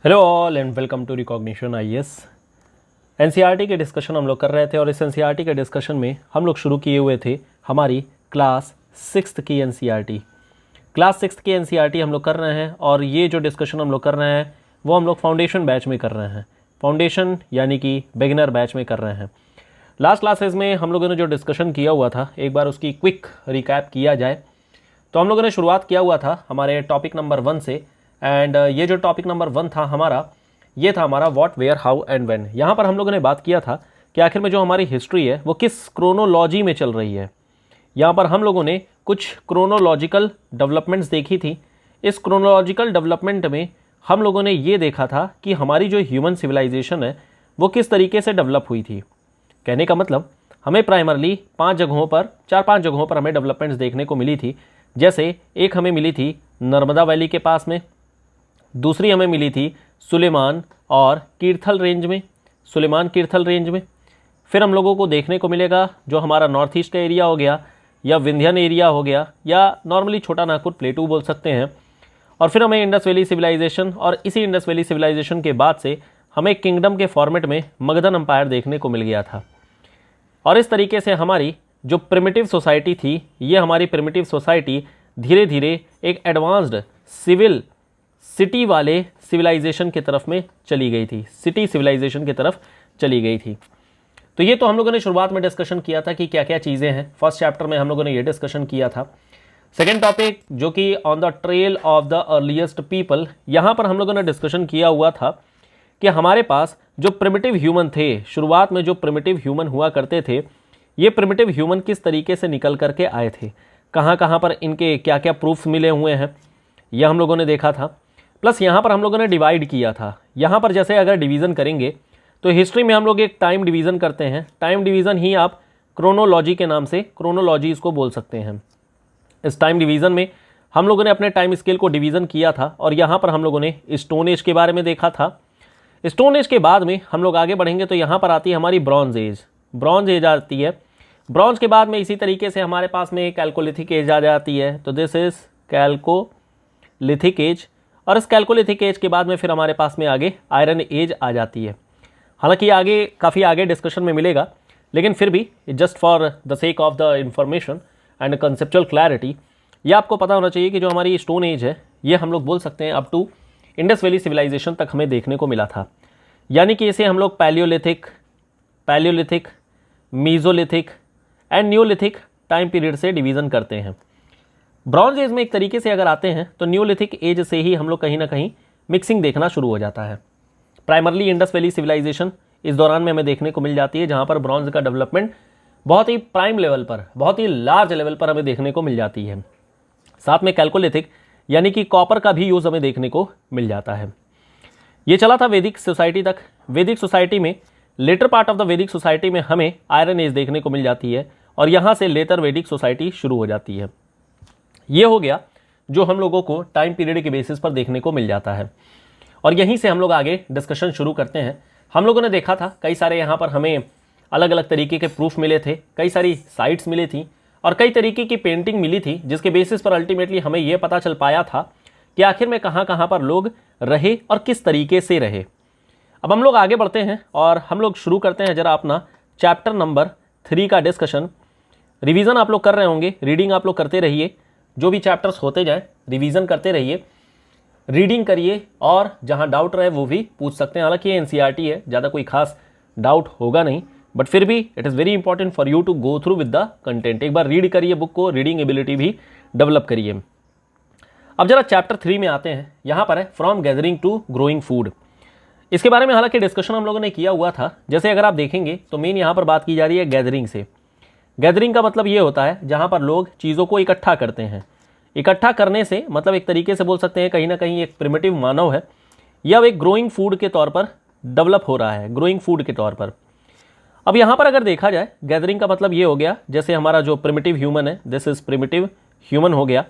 Hello all and welcome to recognition IAS. NCERT के discussion हम लोग कर रहे थे और इस एनसीईआरटी के डिस्कशन में हम लोग शुरू किए हुए थे हमारी क्लास 6th की एनसीईआरटी। क्लास 6th की एनसीईआरटी हम लोग कर रहे हैं और ये जो डिस्कशन हम लोग कर रहे हैं वो हम लोग फाउंडेशन बैच में कर रहे हैं। फाउंडेशन यानी कि बिगिनर बैच में कर रहे हैं। लास्ट क्लासेज में हम लोगों ने जो डिस्कशन किया हुआ था एक बार उसकी क्विक रिकैप किया जाए तो हम लोगों ने शुरुआत किया हुआ था हमारे टॉपिक नंबर 1 से। एंड ये जो टॉपिक नंबर 1 था हमारा, ये था हमारा what, where, how and when. यहाँ पर हम लोगों ने बात किया था कि आखिर में जो हमारी हिस्ट्री है वो किस क्रोनोलॉजी में चल रही है। यहाँ पर हम लोगों ने कुछ क्रोनोलॉजिकल डेवलपमेंट्स देखी थी। इस क्रोनोलॉजिकल डेवलपमेंट में हम लोगों ने ये देखा था कि हमारी जो ह्यूमन सिविलाइजेशन है वो किस तरीके से डेवलप हुई थी। कहने का मतलब हमें प्राइमरली 4-5 जगहों पर हमें डेवलपमेंट्स देखने को मिली थी। जैसे एक हमें मिली थी नर्मदा वैली के पास में, दूसरी हमें मिली थी सुलेमान और कीर्थल रेंज में, सुलेमान कीर्थल रेंज में। फिर हम लोगों को देखने को मिलेगा जो हमारा नॉर्थ ईस्ट का एरिया हो गया या विंध्यन एरिया हो गया या नॉर्मली छोटा नागपुर प्लेटू बोल सकते हैं। और फिर हमें इंडस वैली सिविलाइजेशन और इसी इंडस वैली सिविलाइजेशन के बाद से हमें किंगडम के फॉर्मेट में मगधन एम्पायर देखने को मिल गया था। और इस तरीके से हमारी जो प्रिमिटिव सोसाइटी थी ये हमारी प्रिमिटिव सोसाइटी धीरे धीरे एक एडवांस्ड सिविल सिटी वाले सिविलाइजेशन की तरफ में चली गई थी, सिटी सिविलाइजेशन की तरफ चली गई थी। तो ये तो हम लोगों ने शुरुआत में डिस्कशन किया था कि क्या क्या चीज़ें हैं। फर्स्ट चैप्टर में हम लोगों ने ये डिस्कशन किया था। सेकेंड टॉपिक जो कि on the trail of the earliest people, यहाँ पर हम लोगों ने डिस्कशन किया हुआ था कि हमारे पास जो प्रिमिटिव ह्यूमन थे, शुरुआत में जो प्रिमिटिव ह्यूमन हुआ करते थे, ये प्रिमिटिव ह्यूमन किस तरीके से निकल करके आए थे, कहाँ कहाँ पर इनके क्या क्या प्रूफ्स मिले हुए हैं, यह हम लोगों ने देखा था। प्लस यहाँ पर हम लोगों ने डिवाइड किया था। यहाँ पर जैसे अगर डिवीज़न करेंगे तो हिस्ट्री में हम लोग एक टाइम डिवीज़न करते हैं। टाइम डिवीज़न ही आप क्रोनोलॉजी के नाम से क्रोनोलॉजी इसको बोल सकते हैं। इस टाइम डिवीज़न में हम लोगों ने अपने टाइम स्केल को डिवीज़न किया था और यहाँ पर हम लोगों ने स्टोन एज के बारे में देखा था। स्टोन एज के बाद में हम लोग आगे बढ़ेंगे तो यहाँ पर आती है हमारी ब्रॉन्ज एज। ब्रॉन्ज एज आती है। ब्रॉन्ज के बाद में इसी तरीके से हमारे पास में कैल्कोलिथिक एज आ जाती है। तो दिस इज कैल्कोलिथिक एज। और इस कैल्कोलिथिक एज के बाद में फिर हमारे पास में आगे आयरन एज आ जाती है। हालांकि आगे काफ़ी आगे डिस्कशन में मिलेगा, लेकिन फिर भी just for the sake of the information and conceptual clarity ये आपको पता होना चाहिए कि जो हमारी स्टोन एज है ये हम लोग बोल सकते हैं up to Indus valley civilization तक हमें देखने को मिला था। यानी कि इसे हम लोग Palaeolithic, mesolithic and Neolithic time period से डिवीज़न करते हैं। ब्रॉन्ज एज में एक तरीके से अगर आते हैं तो न्यूलिथिक एज से ही हम लोग कहीं ना कहीं मिक्सिंग देखना शुरू हो जाता है। प्राइमरली इंडस वैली सिविलाइजेशन इस दौरान में हमें देखने को मिल जाती है, जहाँ पर ब्रॉन्ज का डेवलपमेंट बहुत ही प्राइम लेवल पर, बहुत ही लार्ज लेवल पर हमें देखने को मिल जाती है। साथ में कैल्कोलिथिक यानी कि कॉपर का भी यूज़ हमें देखने को मिल जाता है। ये चला था वैदिक सोसाइटी तक। वैदिक सोसाइटी में लेटर पार्ट ऑफ द वैदिक सोसाइटी में हमें आयरन एज देखने को मिल जाती है और यहाँ से लेटर वैदिक सोसाइटी शुरू हो जाती है। ये हो गया जो हम लोगों को टाइम पीरियड के बेसिस पर देखने को मिल जाता है और यहीं से हम लोग आगे डिस्कशन शुरू करते हैं। हम लोगों ने देखा था कई सारे यहाँ पर हमें अलग अलग तरीके के प्रूफ मिले थे, कई सारी साइट्स मिली थी और कई तरीके की पेंटिंग मिली थी, जिसके बेसिस पर अल्टीमेटली हमें यह पता चल पाया था कि आखिर में कहाँ कहाँ पर लोग रहे और किस तरीके से रहे। अब हम लोग आगे बढ़ते हैं और हम लोग शुरू करते हैं जरा अपना चैप्टर नंबर 3 का डिस्कशन। रिवीजन आप लोग कर रहे होंगे, रीडिंग आप लोग करते रहिए, जो भी चैप्टर्स होते जाएं रिवीजन करते रहिए, रीडिंग करिए और जहां डाउट रहे वो भी पूछ सकते हैं। हालांकि ये एनसीईआरटी है, ज़्यादा कोई खास डाउट होगा नहीं, बट फिर भी it is very important for you to go through with the content. एक बार रीड करिए बुक को, रीडिंग एबिलिटी भी डेवलप करिए। अब जरा चैप्टर 3 में आते हैं। यहाँ पर है from gathering to growing food. इसके बारे में हालांकि डिस्कशन हम लोगों ने किया हुआ था। जैसे अगर आप देखेंगे तो मेन यहाँ पर बात की जा रही है गैदरिंग से। गैदरिंग का मतलब ये होता है जहाँ पर लोग चीज़ों को इकट्ठा करते हैं। इकट्ठा करने से मतलब एक तरीके से बोल सकते हैं कहीं ना कहीं एक प्रिमिटिव मानव है या एक ग्रोइंग फूड के तौर पर डेवलप हो रहा है, ग्रोइंग फूड के तौर पर। अब यहाँ पर अगर देखा जाए गैदरिंग का मतलब ये हो गया, जैसे हमारा जो प्रिमिटिव ह्यूमन है, दिस इज प्रिमिटिव ह्यूमन हो गया।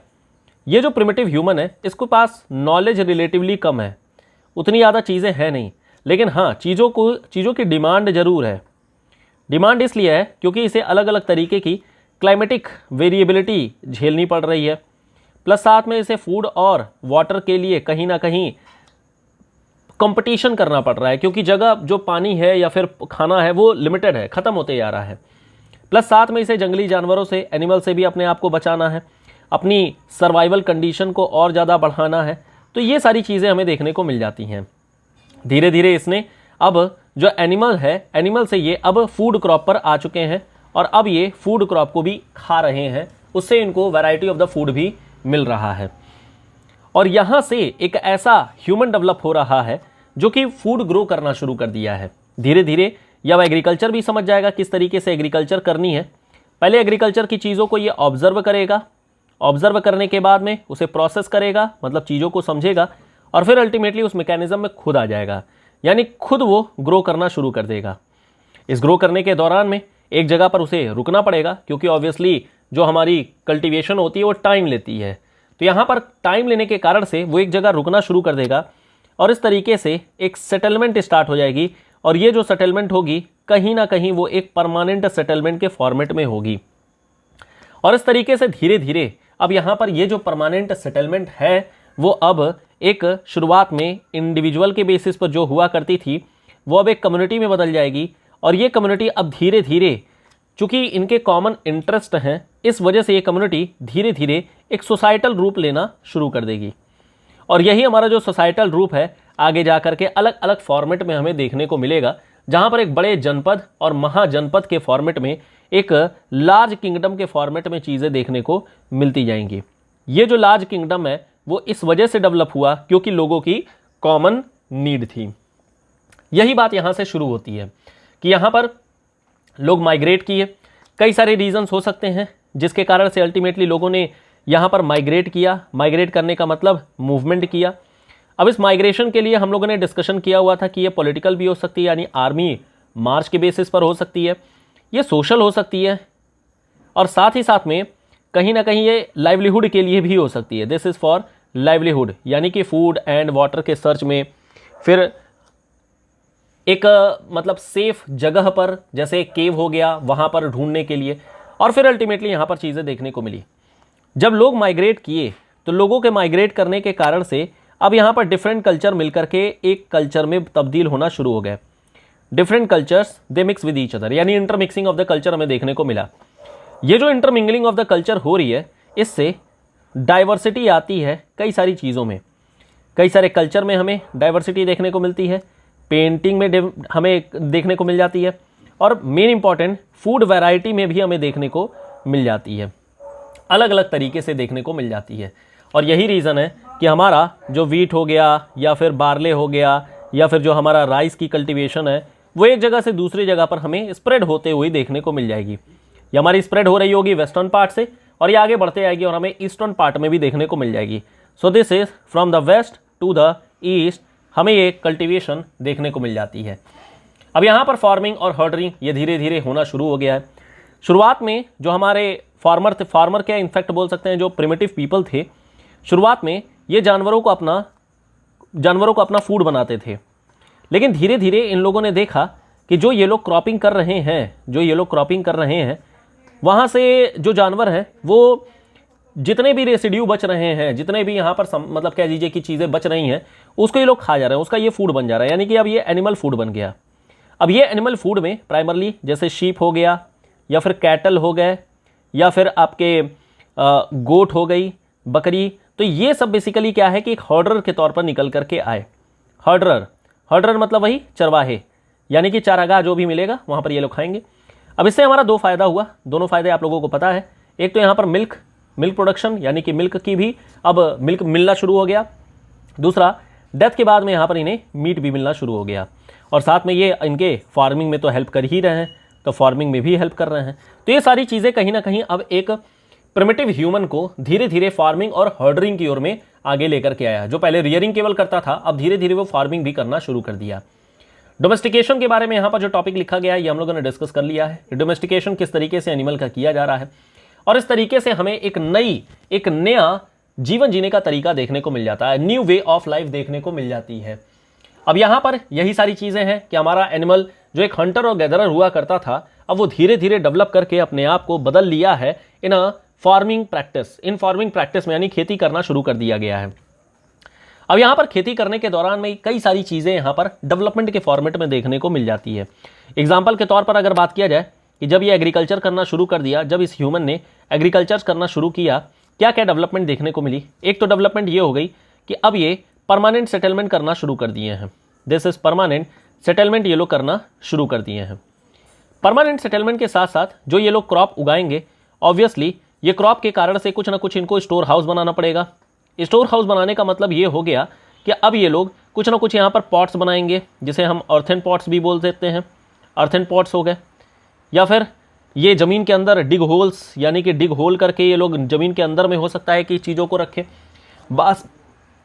ये जो प्रिमिटिव ह्यूमन है इसके पास नॉलेज रिलेटिवली कम है, उतनी ज़्यादा चीज़ें हैं नहीं, लेकिन हाँ चीज़ों की डिमांड ज़रूर है। डिमांड इसलिए है क्योंकि इसे अलग अलग तरीके की क्लाइमेटिक वेरिएबिलिटी झेलनी पड़ रही है, प्लस साथ में इसे फूड और वाटर के लिए कहीं ना कहीं कंपटीशन करना पड़ रहा है, क्योंकि जगह जो पानी है या फिर खाना है वो लिमिटेड है, ख़त्म होते जा रहा है। प्लस साथ में इसे जंगली जानवरों से, एनिमल से भी अपने आप को बचाना है, अपनी सर्वाइवल कंडीशन को और ज़्यादा बढ़ाना है। तो ये सारी चीज़ें हमें देखने को मिल जाती हैं। धीरे धीरे इसने अब जो एनिमल है, एनिमल से ये अब फूड क्रॉप पर आ चुके हैं और अब ये फूड क्रॉप को भी खा रहे हैं, उससे इनको वैरायटी ऑफ द फूड भी मिल रहा है। और यहाँ से एक ऐसा ह्यूमन डेवलप हो रहा है जो कि फूड ग्रो करना शुरू कर दिया है। धीरे धीरे या एग्रीकल्चर भी समझ जाएगा किस तरीके से एग्रीकल्चर करनी है। पहले एग्रीकल्चर की चीज़ों को ये ऑब्जर्व करेगा, ऑब्जर्व करने के बाद में उसे प्रोसेस करेगा, मतलब चीज़ों को समझेगा, और फिर अल्टीमेटली उस मैकेनिज्म में खुद आ जाएगा, यानी खुद वो ग्रो करना शुरू कर देगा। इस ग्रो करने के दौरान में एक जगह पर उसे रुकना पड़ेगा, क्योंकि ऑब्वियसली जो हमारी कल्टीवेशन होती है वो टाइम लेती है। तो यहाँ पर टाइम लेने के कारण से वो एक जगह रुकना शुरू कर देगा और इस तरीके से एक सेटलमेंट स्टार्ट हो जाएगी। और ये जो सेटलमेंट होगी कहीं ना कहीं वो एक परमानेंट सेटलमेंट के फॉर्मेट में होगी। और इस तरीके से धीरे धीरे अब यहाँ पर ये जो परमानेंट सेटलमेंट है वो अब एक शुरुआत में इंडिविजुअल के बेसिस पर जो हुआ करती थी वो अब एक कम्युनिटी में बदल जाएगी। और ये कम्युनिटी अब धीरे धीरे, चूँकि इनके कॉमन इंटरेस्ट हैं, इस वजह से ये कम्युनिटी धीरे धीरे एक सोसाइटल रूप लेना शुरू कर देगी। और यही हमारा जो सोसाइटल रूप है आगे जा कर के अलग अलग फॉर्मेट में हमें देखने को मिलेगा, जहाँ पर एक बड़े जनपद और महाजनपद के फॉर्मेट में, एक लार्ज किंगडम के फॉर्मेट में चीज़ें देखने को मिलती जाएंगी। ये जो लार्ज किंगडम है वो इस वजह से डेवलप हुआ क्योंकि लोगों की कॉमन नीड थी। यही बात यहाँ से शुरू होती है कि यहाँ पर लोग माइग्रेट किए। कई सारे रीजंस हो सकते हैं जिसके कारण से अल्टीमेटली लोगों ने यहाँ पर माइग्रेट किया। माइग्रेट करने का मतलब मूवमेंट किया। अब इस माइग्रेशन के लिए हम लोगों ने डिस्कशन किया हुआ था कि ये पॉलिटिकल भी हो सकती है, यानी आर्मी मार्च के बेसिस पर हो सकती है, ये सोशल हो सकती है, और साथ ही साथ में कहीं ना कहीं ये लाइवलीहुड के लिए भी हो सकती है। दिस इज़ फॉर लाइवलीहुड, यानी कि फूड एंड वाटर के सर्च में, फिर एक मतलब सेफ जगह पर जैसे केव हो गया वहाँ पर ढूंढने के लिए, और फिर अल्टीमेटली यहाँ पर चीज़ें देखने को मिली। जब लोग माइग्रेट किए तो लोगों के माइग्रेट करने के कारण से अब यहाँ पर डिफरेंट कल्चर मिलकर के एक कल्चर में तब्दील होना शुरू हो गए। Different cultures they mix with each other, यानी इंटरमिक्सिंग ऑफ द कल्चर हमें देखने को मिला। ये जो इंटरमिंगलिंग ऑफ द कल्चर हो रही है, इससे डाइवर्सिटी आती है कई सारी चीज़ों में। कई सारे कल्चर में हमें डाइवर्सिटी देखने को मिलती है, पेंटिंग में हमें देखने को मिल जाती है, और मेन इंपॉर्टेंट फूड वैरायटी में भी हमें देखने को मिल जाती है, अलग अलग तरीके से देखने को मिल जाती है। और यही रीज़न है कि हमारा जो वीट हो गया या फिर बार्ले हो गया या फिर जो हमारा राइस की कल्टीवेशन है वो एक जगह से दूसरी जगह पर हमें स्प्रेड होते हुए देखने को मिल जाएगी। ये हमारी स्प्रेड हो रही होगी वेस्टर्न पार्ट से और ये आगे बढ़ते जाएगी और हमें ईस्टर्न पार्ट में भी देखने को मिल जाएगी। So this is from the west to the east, हमें ये कल्टीवेशन देखने को मिल जाती है। अब यहाँ पर फार्मिंग और हर्डरिंग ये धीरे धीरे होना शुरू हो गया है। शुरुआत में जो हमारे फार्मर थे, फार्मर क्या इनफैक्ट बोल सकते हैं जो प्रिमिटिव पीपल थे, शुरुआत में ये जानवरों को अपना फूड बनाते थे। लेकिन धीरे धीरे इन लोगों ने देखा कि जो ये लोग क्रॉपिंग कर रहे हैं वहाँ से जो जानवर हैं वो जितने भी रेसिड्यू बच रहे हैं, जितने भी यहाँ पर मतलब कह दीजिए कि चीज़ें बच रही हैं, उसको ये लोग खा जा रहे हैं, उसका ये फूड बन जा रहा है, यानी कि अब ये एनिमल फूड बन गया। अब ये एनिमल फूड में प्राइमरली जैसे शीप हो गया या फिर कैटल हो गए या फिर आपके गोट हो गई, बकरी, तो ये सब बेसिकली क्या है कि एक हर्डर के तौर पर निकल करके आए। हर्डर मतलब वही चरवाहे, यानी कि चारागाह जो भी मिलेगा वहाँ पर ये लोग खाएंगे। अब इससे हमारा दो फायदा हुआ, दोनों फायदे आप लोगों को पता है। एक तो यहाँ पर मिल्क प्रोडक्शन, यानी कि मिल्क की भी अब मिल्क मिलना शुरू हो गया। दूसरा, डेथ के बाद में यहाँ पर इन्हें मीट भी मिलना शुरू हो गया। और साथ में ये इनके फार्मिंग में तो हेल्प कर ही रहे हैं, तो फार्मिंग में भी हेल्प कर रहे हैं। तो ये सारी चीज़ें कहीं ना कहीं अब एक प्रिमिटिव ह्यूमन को धीरे धीरे फार्मिंग और हर्डरिंग की ओर में आगे लेकर के आया। जो पहले रियरिंग केवल करता था, अब धीरे धीरे वो फार्मिंग भी करना शुरू कर दिया। डोमेस्टिकेशन के बारे में यहाँ पर जो टॉपिक लिखा गया है ये हम लोगों ने डिस्कस कर लिया है। डोमेस्टिकेशन किस तरीके से एनिमल का किया जा रहा है और इस तरीके से हमें एक नया जीवन जीने का तरीका देखने को मिल जाता है, न्यू वे ऑफ लाइफ देखने को मिल जाती है। अब यहाँ पर यही सारी चीज़ें हैं कि हमारा एनिमल जो एक हंटर और गैदरर हुआ करता था, अब वो धीरे धीरे डेवलप करके अपने आप को बदल लिया है इन फार्मिंग प्रैक्टिस में, यानी खेती करना शुरू कर दिया गया है। अब यहाँ पर खेती करने के दौरान में कई सारी चीज़ें यहाँ पर डेवलपमेंट के फॉर्मेट में देखने को मिल जाती है। एग्जाम्पल के तौर पर अगर बात किया जाए कि जब ये एग्रीकल्चर करना शुरू कर दिया, जब इस ह्यूमन ने एग्रीकल्चर करना शुरू किया, क्या क्या डेवलपमेंट देखने को मिली। एक तो डेवलपमेंट ये हो गई कि अब ये परमानेंट सेटलमेंट करना शुरू कर दिए हैं। दिस इज परमानेंट सेटलमेंट, ये लोग करना शुरू कर दिए हैं। परमानेंट सेटलमेंट के साथ साथ जो ये लोग क्रॉप उगाएंगे, ऑब्वियसली ये क्रॉप के कारण से कुछ ना कुछ इनको स्टोर हाउस बनाना पड़ेगा। स्टोर हाउस बनाने का मतलब ये हो गया कि अब ये लोग कुछ ना कुछ यहाँ पर पॉट्स बनाएंगे, जिसे हम अर्थन पॉट्स भी बोल सकते हैं। अर्थन पॉट्स हो गए, या फिर ये ज़मीन के अंदर डिग होल्स, यानी कि डिग होल करके ये लोग ज़मीन के अंदर में हो सकता है कि चीज़ों को रखें।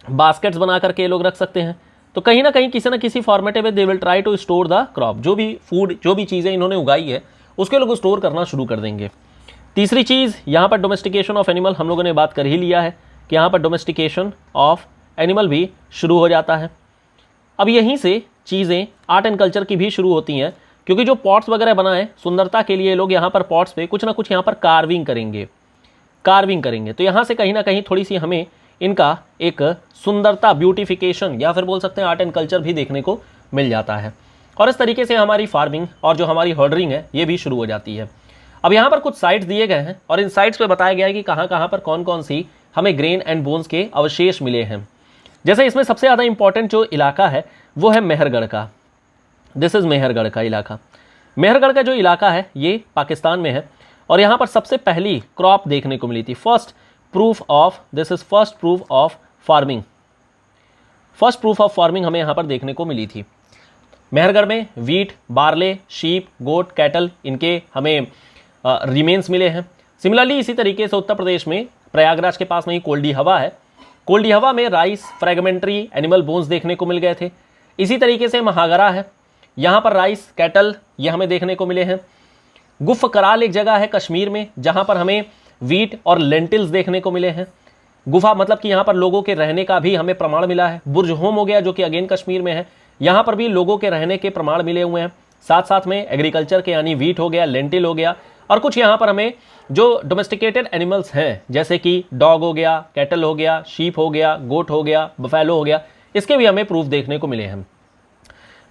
बास्केट्स बना करके ये लोग रख सकते हैं। तो कहीं ना कहीं किसी ना किसी फॉर्मेट में they will try to store the crop. जो भी फूड, जो भी चीज़ें इन्होंने उगाई है, उसके लोग स्टोर करना शुरू कर देंगे। तीसरी चीज़, यहाँ पर डोमेस्टिकेशन ऑफ एनिमल, हम लोगों ने बात कर ही लिया है कि यहाँ पर डोमेस्टिकेशन ऑफ एनिमल भी शुरू हो जाता है। अब यहीं से चीज़ें आर्ट एंड कल्चर की भी शुरू होती हैं, क्योंकि जो पॉट्स वगैरह बनाए सुंदरता के लिए, लोग यहाँ पर पॉट्स पे कुछ ना कुछ यहाँ पर कार्विंग करेंगे। तो यहाँ से कहीं ना कहीं थोड़ी सी हमें इनका एक सुंदरता, ब्यूटिफिकेशन, या फिर बोल सकते हैं आर्ट एंड कल्चर भी देखने को मिल जाता है। और इस तरीके से हमारी फार्मिंग और जो हमारी हर्डरिंग है, ये भी शुरू हो जाती है। अब यहाँ पर कुछ साइट्स दिए गए हैं और इन साइट्स पे बताया गया है कि कहाँ कहाँ पर कौन कौन सी हमें ग्रेन एंड बोन्स के अवशेष मिले हैं। जैसे इसमें सबसे ज़्यादा इंपॉर्टेंट जो इलाका है वो है मेहरगढ़ का। दिस इज़ मेहरगढ़ का इलाका। मेहरगढ़ का जो इलाका है ये पाकिस्तान में है और यहाँ पर सबसे पहली क्रॉप देखने को मिली थी। फर्स्ट प्रूफ ऑफ फार्मिंग हमें यहाँ पर देखने को मिली थी। मेहरगढ़ में वीट, बार्ले, शीप, गोट, कैटल, इनके हमें रिमेन्स मिले हैं। सिमिलरली इसी तरीके से उत्तर प्रदेश में प्रयागराज के पास में ही कोल्डी हवा है। कोल्डी हवा में राइस, फ्रेगमेंट्री एनिमल बोन्स देखने को मिल गए थे। इसी तरीके से महागरा है, यहाँ पर राइस, कैटल ये हमें देखने को मिले हैं। गुफ कराल एक जगह है कश्मीर में, जहाँ पर हमें वीट और लेंटिल्स देखने को मिले हैं। गुफा मतलब कि यहाँ पर लोगों के रहने का भी हमें प्रमाण मिला है। बुर्ज होम हो गया जो कि अगेन कश्मीर में है, यहाँ पर भी लोगों के रहने के प्रमाण मिले हुए हैं। साथ साथ में एग्रीकल्चर के यानी वीट हो गया, लेंटिल हो गया, और कुछ यहाँ पर हमें जो डोमेस्टिकेटेड एनिमल्स हैं जैसे कि डॉग हो गया, कैटल हो गया, शीप हो गया, गोट हो गया, बफेलो हो गया, इसके भी हमें प्रूफ देखने को मिले हैं।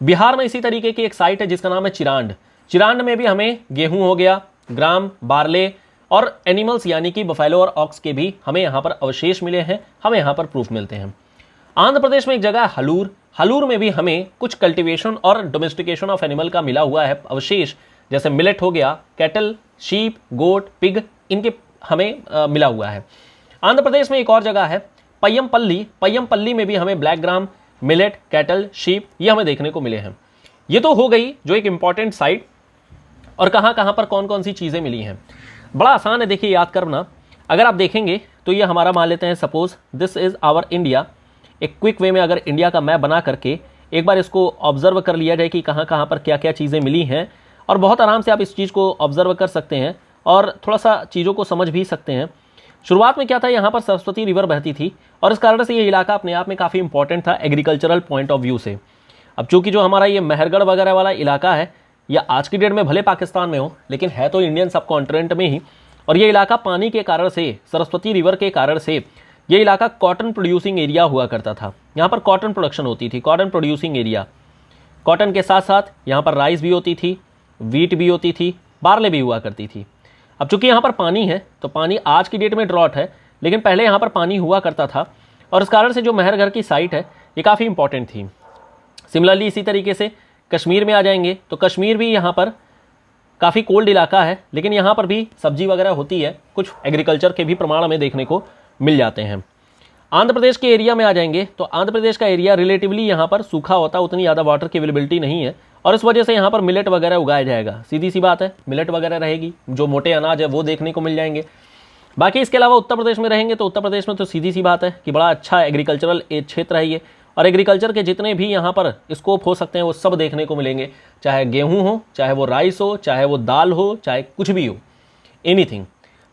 बिहार में इसी तरीके की एक साइट है जिसका नाम है चिरांड। चिरांड में भी हमें गेहूं हो गया, ग्राम, बार्ले और एनिमल्स यानी कि बफेलो और ऑक्स के भी हमें यहाँ पर अवशेष मिले हैं, हमें यहाँ पर प्रूफ मिलते हैं। आंध्र प्रदेश में एक जगह है हलूर। हलूर में भी हमें कुछ कल्टीवेशन और डोमेस्टिकेशन ऑफ एनिमल का मिला हुआ है अवशेष, जैसे मिलेट हो गया, कैटल, शीप, गोट, पिग, इनके हमें मिला हुआ है। आंध्र प्रदेश में एक और जगह है पय्यमपल्ली। पय्यमपल्ली में भी हमें black gram, millet, cattle, sheep ये हमें देखने को मिले हैं। ये तो हो गई जो एक इंपॉर्टेंट साइट और कहाँ कहाँ पर कौन कौन सी चीज़ें मिली हैं। बड़ा आसान है देखिए याद करना। अगर आप देखेंगे तो ये हमारा मान लेते हैं, suppose this is our India. एक क्विक वे में अगर इंडिया का मैप बना करके एक बार इसको ऑब्जर्व कर लिया जाए कि कहाँ कहाँ पर क्या क्या चीज़ें मिली हैं, और बहुत आराम से आप इस चीज़ को ऑब्जर्व कर सकते हैं और थोड़ा सा चीज़ों को समझ भी सकते हैं। शुरुआत में क्या था, यहाँ पर सरस्वती रिवर बहती थी और इस कारण से ये इलाका अपने आप में काफ़ी इंपॉर्टेंट था एग्रीकल्चरल पॉइंट ऑफ व्यू से। अब चूंकि जो हमारा ये मेहरगढ़ वगैरह वाला इलाका है, या आज की डेट में भले पाकिस्तान में हो लेकिन है तो इंडियन सब कॉन्टिनेंट में ही, और ये इलाका पानी के कारण से, सरस्वती रिवर के कारण से ये इलाका कॉटन प्रोड्यूसिंग एरिया हुआ करता था। यहाँ पर कॉटन प्रोडक्शन होती थी, कॉटन प्रोड्यूसिंग एरिया। कॉटन के साथ साथ यहाँ पर राइस भी होती थी, वीट भी होती थी, बार्ले भी हुआ करती थी। अब चूंकि यहाँ पर पानी है तो पानी आज की डेट में ड्रॉट है, लेकिन पहले यहाँ पर पानी हुआ करता था और इस कारण से जो मेहरगढ़ की साइट है ये काफ़ी इंपॉर्टेंट थी। सिमिलरली इसी तरीके से कश्मीर में आ जाएंगे तो कश्मीर भी यहाँ पर काफ़ी कोल्ड इलाका है, लेकिन यहाँ पर भी सब्जी वगैरह होती है, कुछ एग्रीकल्चर के भी प्रमाण हमें देखने को मिल जाते हैं। आंध्र प्रदेश के एरिया में आ जाएंगे तो आंध्र प्रदेश का एरिया रिलेटिवली यहाँ पर सूखा होता, उतनी ज़्यादा वाटर की अवेलेबिलिटी नहीं है और इस वजह से यहाँ पर मिलेट वगैरह उगाया जाएगा। सीधी सी बात है, मिलेट वगैरह रहेगी, जो मोटे अनाज है वो देखने को मिल जाएंगे। बाकी इसके अलावा उत्तर प्रदेश में रहेंगे तो उत्तर प्रदेश में तो सीधी सी बात है कि बड़ा अच्छा एग्रीकल्चरल क्षेत्र है ये, और एग्रीकल्चर के जितने भी यहाँ पर स्कोप हो सकते हैं वो सब देखने को मिलेंगे, चाहे गेहूँ हो, चाहे वो राइस हो, चाहे वो दाल हो, चाहे कुछ भी हो, एनीथिंग।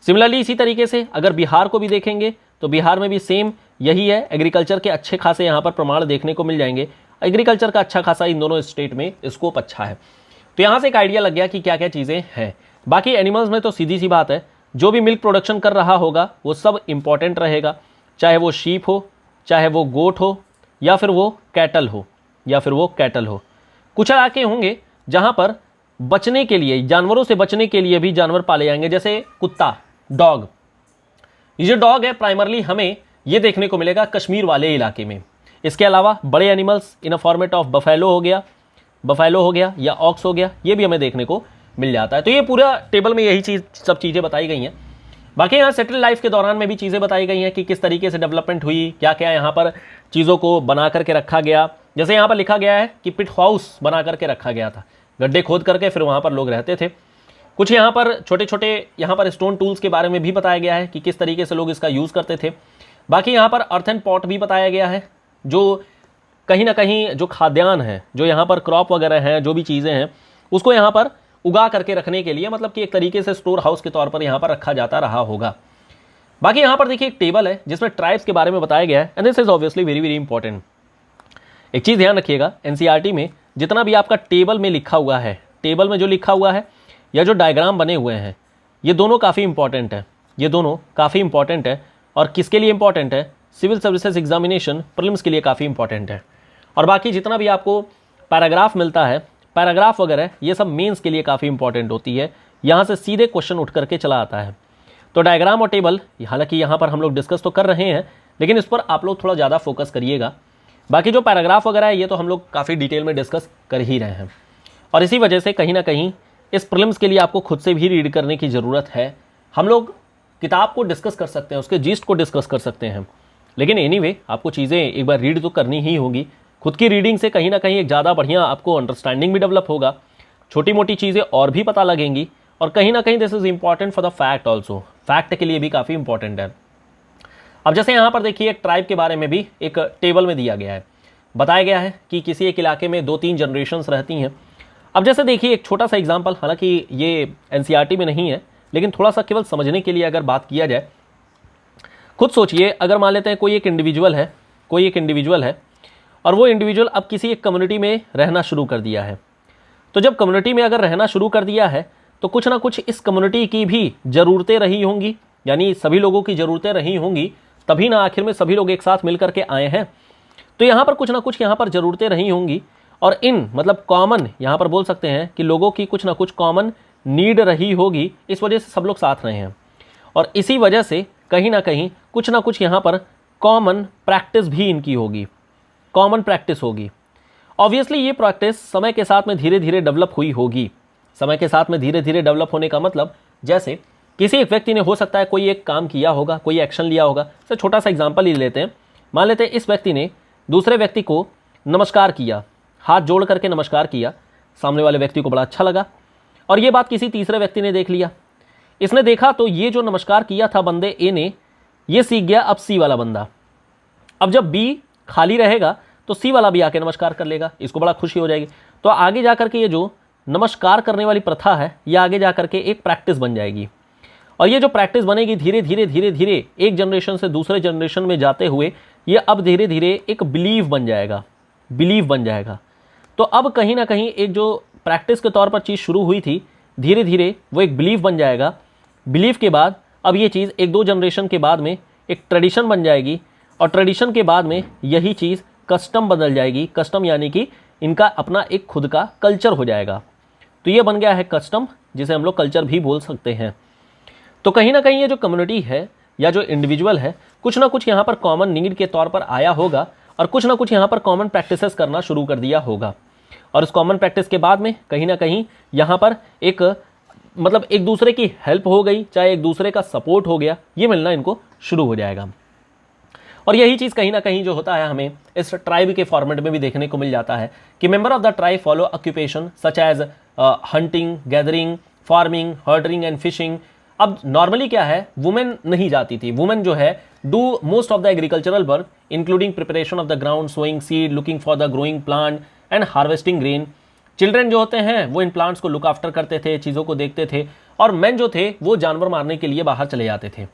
सिमिलरली इसी तरीके से अगर बिहार को भी देखेंगे तो बिहार में भी सेम यही है, एग्रीकल्चर के अच्छे खासे यहाँ पर प्रमाण देखने को मिल जाएंगे। एग्रीकल्चर का अच्छा खासा इन दोनों स्टेट में स्कोप अच्छा है। तो यहाँ से एक आइडिया लग गया कि क्या क्या चीज़ें हैं। बाकी एनिमल्स में तो सीधी सी बात है, जो भी मिल्क प्रोडक्शन कर रहा होगा वो सब इंपॉर्टेंट रहेगा, चाहे वो शीप हो, चाहे वो गोट हो, या फिर वो कैटल हो, कुछ इलाके होंगे जहां पर बचने के लिए, जानवरों से बचने के लिए भी जानवर पाले जाएंगे, जैसे कुत्ता, डॉग। ये जो डॉग है प्राइमरली हमें ये देखने को मिलेगा कश्मीर वाले इलाके में। इसके अलावा बड़े animals in a format of buffalo हो गया या ऑक्स हो गया, ये भी हमें देखने को मिल जाता है। तो ये पूरा टेबल में यही सब चीज़ें बताई गई हैं। बाकी यहाँ सेटल लाइफ के दौरान में भी चीज़ें बताई गई हैं कि किस तरीके से डेवलपमेंट हुई, क्या क्या यहाँ पर चीज़ों को बना करके रखा गया। जैसे यहाँ पर लिखा गया है कि पिट हाउस बना करके रखा गया था, गड्ढे खोद करके फिर वहाँ पर लोग रहते थे। कुछ यहाँ पर छोटे छोटे यहाँ पर स्टोन टूल्स के बारे में भी बताया गया है कि किस तरीके से लोग इसका यूज़ करते थे। बाकी यहाँ पर अर्थन पॉट भी बताया गया है, जो कहीं ना कहीं जो खाद्यान्न है, जो यहाँ पर क्रॉप वगैरह हैं, जो भी चीज़ें हैं उसको यहाँ पर उगा करके रखने के लिए, मतलब कि एक तरीके से स्टोर हाउस के तौर पर यहाँ पर रखा जाता रहा होगा। बाकी यहाँ पर देखिए एक टेबल है जिसमें ट्राइब्स के बारे में बताया गया है, and this is obviously very very important. एक चीज़ ध्यान रखिएगा, एनसीईआरटी में जितना भी आपका टेबल में लिखा हुआ है, टेबल में जो लिखा हुआ है या जो डायग्राम बने हुए हैं, ये दोनों काफ़ी इंपॉर्टेंट है। और किसके लिए इंपॉर्टेंट है? सिविल सर्विसेज एग्जामिनेशन प्रीलिम्स के लिए काफ़ी इंपॉर्टेंट है। और बाकी जितना भी आपको पैराग्राफ मिलता है, पैराग्राफ वगैरह, ये सब मेंस के लिए काफ़ी इंपॉर्टेंट होती है। यहाँ से सीधे क्वेश्चन उठ करके चला आता है। तो डायग्राम और टेबल हालांकि यहाँ पर हम लोग डिस्कस तो कर रहे हैं, लेकिन इस पर आप लोग थोड़ा ज़्यादा फोकस करिएगा। बाकी जो पैराग्राफ वगैरह है ये तो हम लोग काफ़ी डिटेल में डिस्कस कर ही रहे हैं। और इसी वजह से कहीं ना कहीं इस प्रीलिम्स के लिए आपको खुद से भी रीड करने की ज़रूरत है। हम लोग किताब को डिस्कस कर सकते हैं, उसके जीस्ट को डिस्कस कर सकते हैं, लेकिन एनीवे आपको चीज़ें एक बार रीड तो करनी ही होगी। खुद की रीडिंग से कहीं ना कहीं एक ज़्यादा बढ़िया आपको अंडरस्टैंडिंग भी डेवलप होगा, छोटी मोटी चीज़ें और भी पता लगेंगी, और कहीं ना कहीं this is important for the fact also, fact के लिए भी काफ़ी इंपॉर्टेंट है। अब जैसे यहाँ पर देखिए एक ट्राइब के बारे में भी एक टेबल में दिया गया है, बताया गया है कि किसी एक इलाके में 2-3 जनरेशन्स रहती हैं। अब जैसे देखिए एक छोटा सा एग्जाम्पल, हालांकि ये एनसीईआरटी में नहीं है, लेकिन थोड़ा सा केवल समझने के लिए अगर बात किया जाए, खुद सोचिए, अगर मान लेते हैं कोई एक इंडिविजुअल है और वो इंडिविजुअल अब किसी एक कम्युनिटी में रहना शुरू कर दिया है। तो जब कम्युनिटी में अगर रहना शुरू कर दिया है तो कुछ ना कुछ इस कम्युनिटी की भी ज़रूरतें रही होंगी, यानी सभी लोगों की ज़रूरतें रही होंगी, तभी ना आखिर में सभी लोग एक साथ मिल करके आए हैं। तो यहाँ पर कुछ ना कुछ यहाँ पर ज़रूरतें रही होंगी, और इन मतलब कॉमन यहाँ पर बोल सकते हैं कि लोगों की कुछ ना कुछ कॉमन नीड रही होगी, इस वजह से सब लोग साथ रहे हैं। और इसी वजह से कहीं ना कहीं कुछ ना कुछ यहाँ पर कॉमन प्रैक्टिस भी इनकी होगी, कॉमन प्रैक्टिस होगी। ऑब्वियसली ये प्रैक्टिस समय के साथ में धीरे धीरे डेवलप हुई होगी। समय के साथ में धीरे धीरे डेवलप होने का मतलब, जैसे किसी एक व्यक्ति ने हो सकता है कोई एक काम किया होगा, कोई एक्शन लिया होगा। सर छोटा सा एग्जांपल ही लेते हैं, मान लेते हैं इस व्यक्ति ने दूसरे व्यक्ति को नमस्कार किया, हाथ जोड़ करके नमस्कार किया, सामने वाले व्यक्ति को बड़ा अच्छा लगा, और ये बात किसी तीसरे व्यक्ति ने देख लिया। इसने देखा तो ये जो नमस्कार किया था बंदे ए ने, ये सीख गया अब सी वाला बंदा। अब जब बी खाली रहेगा तो सी वाला भी आके नमस्कार कर लेगा, इसको बड़ा खुशी हो जाएगी। तो आगे जा करके ये जो नमस्कार करने वाली प्रथा है, ये आगे जा करके एक प्रैक्टिस बन जाएगी। और ये जो प्रैक्टिस बनेगी धीरे धीरे एक जनरेशन से दूसरे जनरेशन में जाते हुए, ये अब धीरे धीरे एक बिलीव बन जाएगा। तो अब कहीं ना कहीं एक जो प्रैक्टिस के तौर पर चीज़ शुरू हुई थी, धीरे धीरे वो एक बिलीव बन जाएगा। बिलीव के बाद अब ये चीज़ 1-2 जनरेशन के बाद में एक ट्रेडिशन बन जाएगी, और ट्रेडिशन के बाद में यही चीज़ कस्टम बदल जाएगी। कस्टम यानी कि इनका अपना एक खुद का कल्चर हो जाएगा। तो ये बन गया है कस्टम, जिसे हम लोग कल्चर भी बोल सकते हैं। तो कहीं ना कहीं ये जो कम्युनिटी है या जो इंडिविजुअल है, कुछ ना कुछ यहाँ पर कॉमन नीड के तौर पर आया होगा, और कुछ ना कुछ यहाँ पर कॉमन प्रैक्टिसेस करना शुरू कर दिया होगा। और उस कॉमन प्रैक्टिस के बाद में कहीं ना कहीं यहाँ पर एक मतलब एक दूसरे की हेल्प हो गई, चाहे एक दूसरे का सपोर्ट हो गया, ये मिलना इनको शुरू हो जाएगा। और यही चीज़ कहीं ना कहीं जो होता है हमें इस ट्राइब के फॉर्मेट में भी देखने को मिल जाता है कि member of the tribe follow occupation such as hunting, gathering, farming, herding and fishing. अब नॉर्मली क्या है, वुमेन नहीं जाती थी। वुमेन जो है do most of the agricultural work including preparation of the ground, sowing seed, looking for the growing plant and harvesting grain. Children जो होते हैं वो इन प्लांट्स को लुक आफ्टर करते थे, चीज़ों को देखते थे, और मैन जो थे वो जानवर मारने के लिए बाहर चले जाते थे।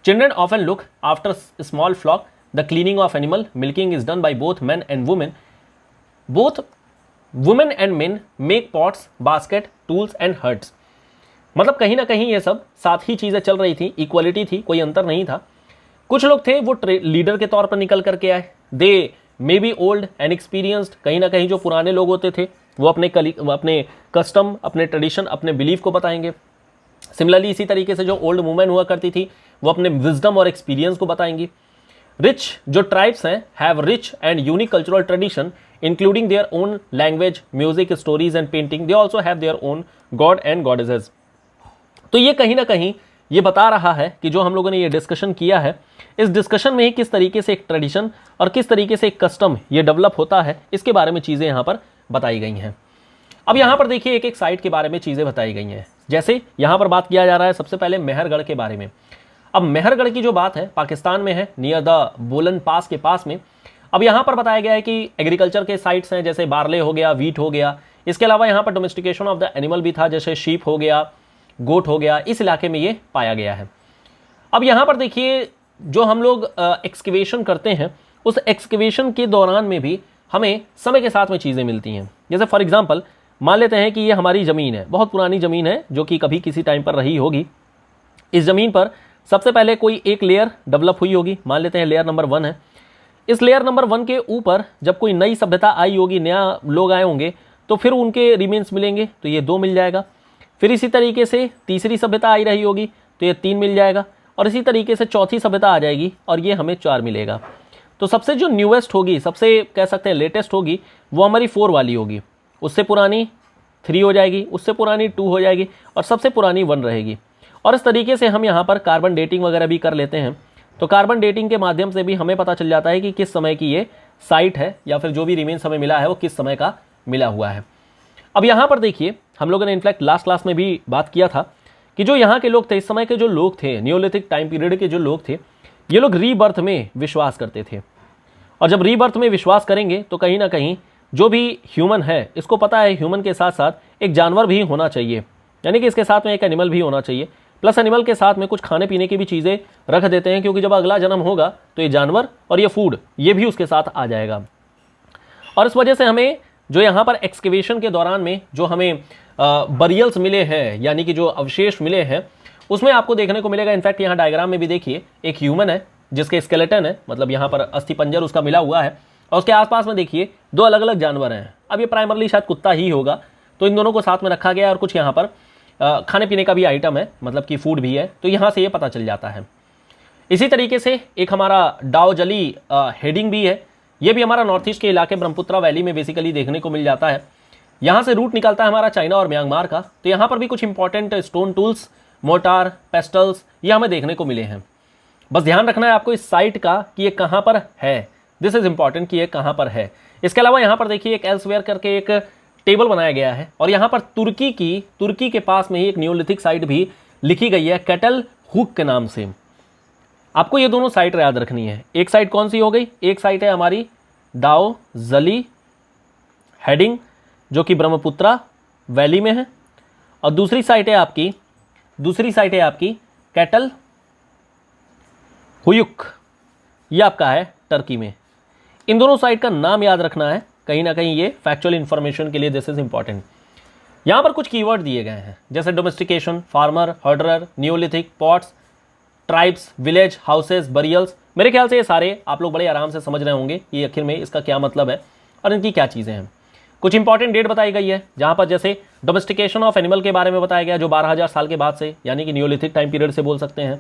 Children often look after small flock, the cleaning of animal, milking is done by both man and women. Both women and men make pots, basket, tools and huts. मतलब कहीं ना कहीं ये सब साथ ही चीज़ें चल रही थी, इक्वलिटी थी, कोई अंतर नहीं था। कुछ लोग थे वो लीडर के तौर पर निकल करके आए, they may be old and experienced, कहीं ना कहीं जो पुराने लोग होते थे वो अपने कस्टम, अपने ट्रेडिशन, अपने बिलीफ को बताएंगे। सिमिलरली इसी तरीके से जो ओल्ड वुमेन हुआ करती थी वो अपने विजडम और एक्सपीरियंस को बताएंगी। रिच जो ट्राइब्स हैं have rich and unique cultural tradition including their own language, music, stories and painting. They also have their own God and goddesses. तो ये कहीं ना कहीं ये बता रहा है कि जो हम लोगों ने ये डिस्कशन किया है, इस डिस्कशन में ही किस तरीके से एक ट्रेडिशन और किस तरीके से एक कस्टम ये डेवलप होता है, इसके बारे में चीज़ें यहाँ पर बताई गई हैं। अब यहाँ पर देखिए एक एक साइट के बारे में चीज़ें बताई गई हैं। जैसे यहाँ पर बात किया जा रहा है सबसे पहले मेहरगढ़ के बारे में। अब मेहरगढ़ की जो बात है पाकिस्तान में है, नियर द बोलन पास के पास में। अब यहाँ पर बताया गया है कि एग्रीकल्चर के साइट्स हैं, जैसे बार्ले हो गया, वीट हो गया। इसके अलावा यहाँ पर डोमेस्टिकेशन ऑफ द एनिमल भी था, जैसे शीप हो गया, गोट हो गया। इस इलाके में ये पाया गया है। अब यहाँ पर देखिए जो हम लोग एक्सकेवेशन करते हैं, उस एक्सकेवेशन के दौरान में भी हमें समय के साथ में चीज़ें मिलती हैं। जैसे फॉर एग्जांपल मान लेते हैं कि ये हमारी ज़मीन है, बहुत पुरानी ज़मीन है जो कि कभी किसी टाइम पर रही होगी। इस ज़मीन पर सबसे पहले कोई एक लेयर डेवलप हुई होगी, मान लेते हैं लेयर नंबर 1 है। इस लेयर नंबर 1 के ऊपर जब कोई नई सभ्यता आई होगी, नया लोग आए होंगे, तो फिर उनके रिमेन्स मिलेंगे, तो ये 2 मिल जाएगा। फिर इसी तरीके से तीसरी सभ्यता आई रही होगी तो ये 3 मिल जाएगा, और इसी तरीके से चौथी सभ्यता आ जाएगी और ये हमें 4 मिलेगा। तो सबसे जो न्यूएस्ट होगी, सबसे कह सकते हैं लेटेस्ट होगी, वो हमारी 4 वाली होगी। उससे पुरानी 3 हो जाएगी, उससे पुरानी 2 हो जाएगी और सबसे पुरानी 1 रहेगी। और इस तरीके से हम यहाँ पर कार्बन डेटिंग वगैरह भी कर लेते हैं। तो कार्बन डेटिंग के माध्यम से भी हमें पता चल जाता है कि किस समय की ये साइट है, या फिर जो भी रिमेन्स हमें मिला है वो किस समय का मिला हुआ है। अब यहाँ पर देखिए हम लोगों ने इनफैक्ट लास्ट क्लास में भी बात किया था कि जो यहाँ के लोग थे, इस समय के जो लोग थे, नियोलिथिक टाइम पीरियड के जो लोग थे, ये लोग रीबर्थ में विश्वास करते थे। और जब रीबर्थ में विश्वास करेंगे तो कहीं ना कहीं जो भी ह्यूमन है, इसको पता है ह्यूमन के साथ साथ एक जानवर भी होना चाहिए, यानी कि इसके साथ में एक एनिमल भी होना चाहिए। प्लस एनिमल के साथ में कुछ खाने पीने की भी चीज़ें रख देते हैं, क्योंकि जब अगला जन्म होगा तो ये जानवर और ये फूड ये भी उसके साथ आ जाएगा। और इस वजह से हमें जो यहाँ पर एक्सकेवेशन के दौरान में जो हमें बरियल्स मिले हैं, यानी कि जो अवशेष मिले हैं, उसमें आपको देखने को मिलेगा। इनफैक्ट यहाँ डायग्राम में भी देखिए एक ह्यूमन है जिसके स्केलेटन है, मतलब यहाँ पर अस्थि पंजर उसका मिला हुआ है, और उसके आसपास में देखिए 2 अलग अलग जानवर हैं। अब ये प्राइमरली शायद कुत्ता ही होगा, तो इन दोनों को साथ में रखा गया है। और कुछ यहाँ पर खाने पीने का भी आइटम है, मतलब कि फूड भी है, तो यहाँ से ये पता चल जाता है। इसी तरीके से एक हमारा डाओजली हेडिंग भी है, ये भी हमारा नॉर्थ ईस्ट के इलाके ब्रह्मपुत्रा वैली में बेसिकली देखने को मिल जाता है। यहाँ से रूट निकलता है हमारा चाइना और म्यांमार का। तो यहाँ पर भी कुछ important stone tools, motor, pastels ये हमें देखने को मिले हैं। बस ध्यान रखना है आपको इस साइट का कि ये कहाँ पर है, दिस इज इंपॉर्टेंट कि ये कहाँ पर है। इसके अलावा यहाँ पर देखिए एक एल्सवेयर करके एक टेबल बनाया गया है, और यहाँ पर तुर्की के पास में ही एक नियोलिथिक साइट भी लिखी गई है कैटल हुक के नाम से। आपको ये दोनों साइट याद रखनी है। एक साइट कौन सी हो गई, एक साइट है हमारी दाओ जली हेडिंग जो कि ब्रह्मपुत्रा वैली में है, और दूसरी साइट है आपकी कैटल हुयुक, ये आपका है टर्की में। इन दोनों साइट का नाम याद रखना है, कहीं ना कहीं ये फैक्चुअल इंफॉर्मेशन के लिए दिस इज इंपॉर्टेंट। यहाँ पर कुछ कीवर्ड दिए गए हैं, जैसे domestication, farmer, herder, neolithic, pots, tribes, village, houses, burials. मेरे ख्याल से ये सारे आप लोग बड़े आराम से समझ रहे होंगे कि आखिर में इसका क्या मतलब है और इनकी क्या चीज़ें हैं। कुछ इंपॉर्टेंट डेट बताई गई है, जहाँ पर जैसे डोमेस्टिकेशन ऑफ एनिमल के बारे में बताया गया, जो 12,000 साल के बाद से, यानी कि नियोलिथिक टाइम पीरियड से बोल सकते हैं।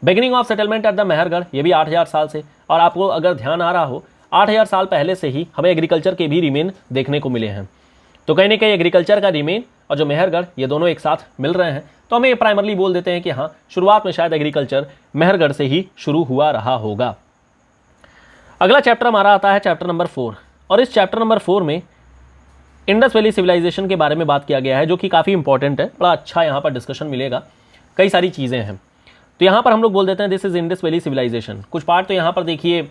Beginning of settlement at the Mehrgarh, ये भी 8,000 साल से। और आपको अगर ध्यान आ रहा हो 8,000 साल पहले से ही हमें एग्रीकल्चर के भी रिमेन देखने को मिले हैं। तो कहीं ना कहीं एग्रीकल्चर का रिमेन और जो मेहरगढ़ ये दोनों एक साथ मिल रहे हैं, तो हमें ये प्राइमरली बोल देते हैं कि हाँ, शुरुआत में शायद एग्रीकल्चर मेहरगढ़ से ही शुरू हुआ रहा होगा। अगला चैप्टर हमारा आता है चैप्टर नंबर 4, और इस चैप्टर नंबर 4 में इंडस वैली सिविलाइजेशन के बारे में बात किया गया है, जो कि काफ़ी इंपॉर्टेंट है। बड़ा अच्छा यहाँ पर डिस्कशन मिलेगा, कई सारी चीज़ें हैं। तो यहाँ पर हम लोग बोल देते हैं this is Indus valley civilization. कुछ पार्ट तो यहाँ पर देखिए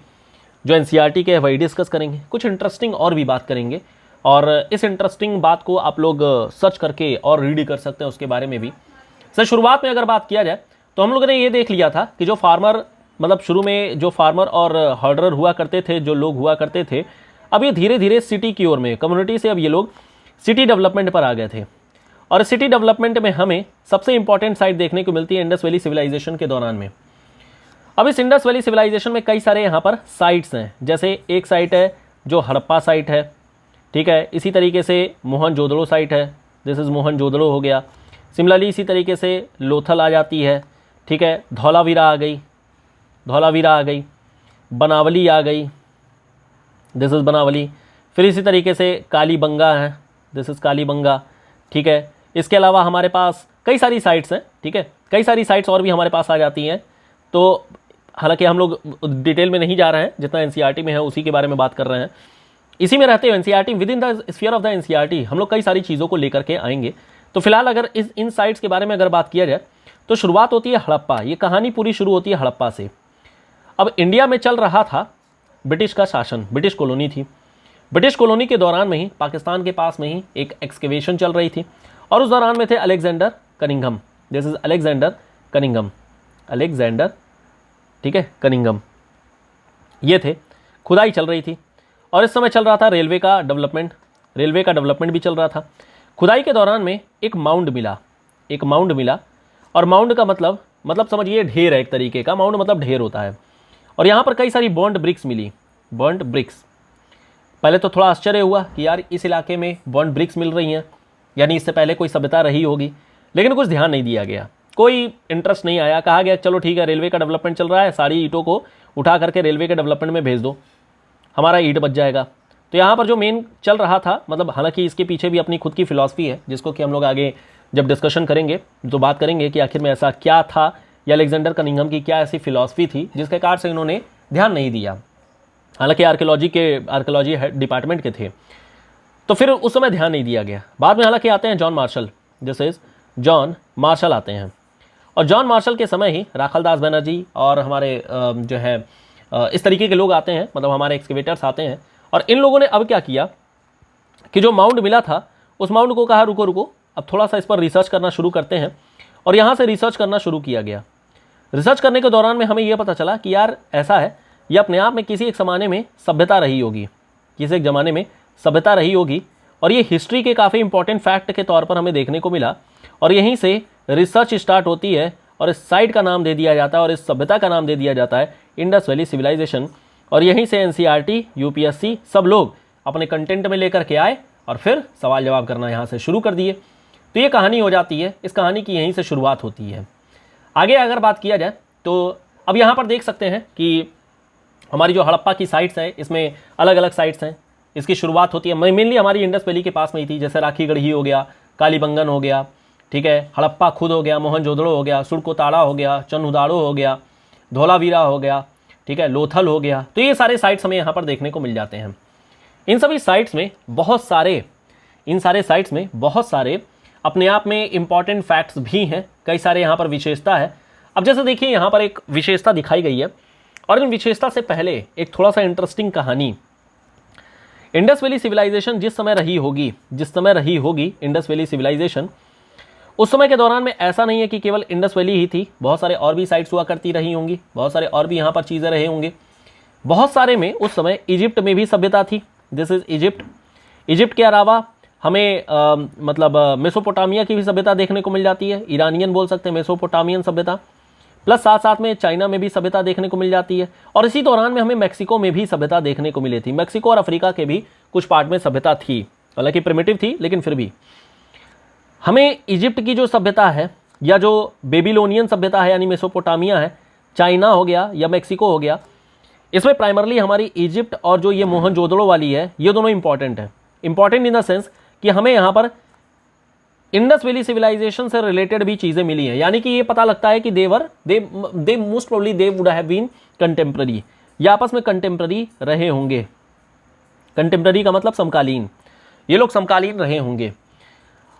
जो एनसीईआरटी के वही डिस्कस करेंगे, कुछ इंटरेस्टिंग और भी बात करेंगे, और इस इंटरेस्टिंग बात को आप लोग सर्च करके और रीड कर सकते हैं उसके बारे में भी। सर शुरुआत में अगर बात किया जाए तो हम लोगों ने ये देख लिया था कि जो फार्मर, मतलब शुरू में जो फार्मर और हर्डरर हुआ करते थे, जो लोग हुआ करते थे, अब ये धीरे धीरे सिटी की ओर में, कम्युनिटी से अब ये लोग सिटी डेवलपमेंट पर आ गए थे। और सिटी डेवलपमेंट में हमें सबसे इंपॉर्टेंट साइट देखने को मिलती है इंडस वैली सिविलाइजेशन के दौरान में। अब इस इंडस वैली सिविलाइजेशन में कई सारे यहाँ पर साइट्स हैं, जैसे एक साइट है जो हड़प्पा साइट है, ठीक है। इसी तरीके से मोहनजोदड़ो साइट है, दिस इज़ मोहनजोदड़ो हो गया। सिमिलरली इसी तरीके से लोथल आ जाती है, ठीक है। धौलावीरा आ गई, धौलावीरा आ गई, बनावली आ गई, दिस इज़ बनावली। फिर इसी तरीके से कालीबंगा है, दिस इज़ कालीबंगा, ठीक है। इसके अलावा हमारे पास कई सारी साइट्स हैं, ठीक है। कई सारी साइट्स और भी हमारे पास आ जाती हैं। तो हालांकि हम लोग डिटेल में नहीं जा रहे हैं, जितना एनसीईआरटी में है उसी के बारे में बात कर रहे हैं। इसी में रहते हुए NCERT, with in the sphere of the NCERT हम लोग कई सारी चीज़ों को लेकर के आएंगे। तो फिलहाल अगर इन साइट्स के बारे में अगर बात किया जाए तो शुरुआत होती है हड़प्पा। ये कहानी पूरी शुरू होती है हड़प्पा से। अब इंडिया में चल रहा था ब्रिटिश का शासन, ब्रिटिश कॉलोनी थी। ब्रिटिश कॉलोनी के दौरान में ही पाकिस्तान के पास में ही एक एक्सकेवेशन चल रही थी, और उस दौरान में थे Alexander Cunningham, this is Alexander Cunningham, Alexander, ठीक है, कनिंघम। ये थे, खुदाई चल रही थी, और इस समय चल रहा था रेलवे का डेवलपमेंट, रेलवे का डेवलपमेंट भी चल रहा था। खुदाई के दौरान में एक माउंड मिला, एक माउंड मिला, और माउंड का मतलब समझिए ढेर है, एक तरीके का माउंड मतलब ढेर होता है। और यहाँ पर कई सारी बर्न्ड ब्रिक्स मिली, बर्न्ड ब्रिक्स। पहले तो थोड़ा आश्चर्य हुआ कि यार इस इलाके में बर्न्ड ब्रिक्स मिल रही हैं, यानी इससे पहले कोई सभ्यता रही होगी, लेकिन कुछ ध्यान नहीं दिया गया, कोई इंटरेस्ट नहीं आया। कहा गया चलो ठीक है, रेलवे का डेवलपमेंट चल रहा है, सारी ईंटों को उठा करके रेलवे के डेवलपमेंट में भेज दो, हमारा ईंट बच जाएगा। तो यहाँ पर जो मेन चल रहा था, मतलब हालांकि इसके पीछे भी अपनी खुद की फिलॉसफी है, जिसको कि हम लोग आगे जब डिस्कशन करेंगे तो बात करेंगे कि आखिर में ऐसा क्या था, या अलेक्जेंडर कनिंघम की क्या ऐसी फिलॉसफी थी जिसके कारण से इन्होंने ध्यान नहीं दिया। हालांकि आर्कियोलॉजी डिपार्टमेंट के थे, तो फिर उस समय ध्यान नहीं दिया गया। बाद में हालांकि आते हैं John Marshall, this is John Marshall आते हैं, और जॉन मार्शल के समय ही राखलदास बनर्जी और हमारे जो है इस तरीके के लोग आते हैं, मतलब हमारे एक्सकेवेटर्स आते हैं। और इन लोगों ने अब क्या किया कि जो माउंड मिला था उस माउंड को कहा रुको रुको, अब थोड़ा सा इस पर रिसर्च करना शुरू करते हैं। और यहाँ से रिसर्च करना शुरू किया गया। रिसर्च करने के दौरान में हमें यह पता चला कि यार ऐसा है, ये अपने आप में किसी एक ज़माने में सभ्यता रही होगी, किसी एक ज़माने में सभ्यता रही होगी, और ये हिस्ट्री के काफ़ी इंपॉर्टेंट फैक्ट के तौर पर हमें देखने को मिला। और यहीं से रिसर्च स्टार्ट होती है, और इस साइट का नाम दे दिया जाता है, और इस सभ्यता का नाम दे दिया जाता है इंडस वैली सिविलाइजेशन। और यहीं से एनसीईआरटी, यूपीएससी सब लोग अपने कंटेंट में लेकर के आए, और फिर सवाल जवाब करना यहाँ से शुरू कर दिए। तो ये कहानी हो जाती है, इस कहानी की यहीं से शुरुआत होती है। आगे अगर बात किया जाए तो अब यहाँ पर देख सकते हैं कि हमारी जो हड़प्पा की साइट्स हैं, इसमें अलग अलग साइट्स हैं। इसकी शुरुआत होती है मेनली हमारी इंडस वैली के पास में ही थी, जैसे राखीगढ़ी हो गया, कालीबंगन हो गया, ठीक है, हड़प्पा खुद हो गया, मोहनजोदड़ो हो गया, सुड़कोताड़ा हो गया, चन्हुदाड़ो हो गया, धौलावीरा हो गया, ठीक है, लोथल हो गया। तो ये सारे साइट्स हमें यहाँ पर देखने को मिल जाते हैं। इन सभी साइट्स में बहुत सारे, इन सारे साइट्स में बहुत सारे अपने आप में इंपॉर्टेंट फैक्ट्स भी हैं, कई सारे यहाँ पर विशेषता है। अब जैसे देखिए यहाँ पर एक विशेषता दिखाई गई है, और इन विशेषता से पहले एक थोड़ा सा इंटरेस्टिंग कहानी। इंडस वैली सिविलाइजेशन जिस समय रही होगी इंडस वैली सिविलाइजेशन, उस समय के दौरान में ऐसा नहीं है कि केवल इंडस वैली ही थी, बहुत सारे और भी साइट्स हुआ करती रही होंगी, बहुत सारे और भी यहाँ पर चीज़ें रहे होंगे। बहुत सारे में उस समय इजिप्ट में भी सभ्यता थी, दिस इज इजिप्ट। इजिप्ट के अलावा हमें मतलब मेसोपोटामिया की भी सभ्यता देखने को मिल जाती है, ईरानियन बोल सकते हैं, मेसोपोटामियन सभ्यता, प्लस साथ साथ में चाइना में भी सभ्यता देखने को मिल जाती है। और इसी दौरान में हमें मैक्सिको में भी सभ्यता देखने को मिली थी, मैक्सिको और अफ्रीका के भी कुछ पार्ट में सभ्यता थी, हालांकि प्रिमिटिव थी, लेकिन फिर भी हमें इजिप्ट की जो सभ्यता है, या जो बेबीलोनियन सभ्यता है यानी मेसोपोटामिया है, चाइना हो गया या मैक्सिको हो गया, इसमें प्राइमरली हमारी इजिप्ट और जो ये मोहनजोदड़ो वाली है, ये दोनों इंपॉर्टेंट है। इंपॉर्टेंट इन द सेंस कि हमें यहाँ पर इंडस वैली सिविलाइजेशन से रिलेटेड भी चीज़ें मिली हैं, यानी कि ये पता लगता है कि they most probably they would have been contemporary, या आपस में कंटेम्प्ररी रहे होंगे। कंटेम्प्ररी का मतलब समकालीन, ये लोग समकालीन रहे होंगे।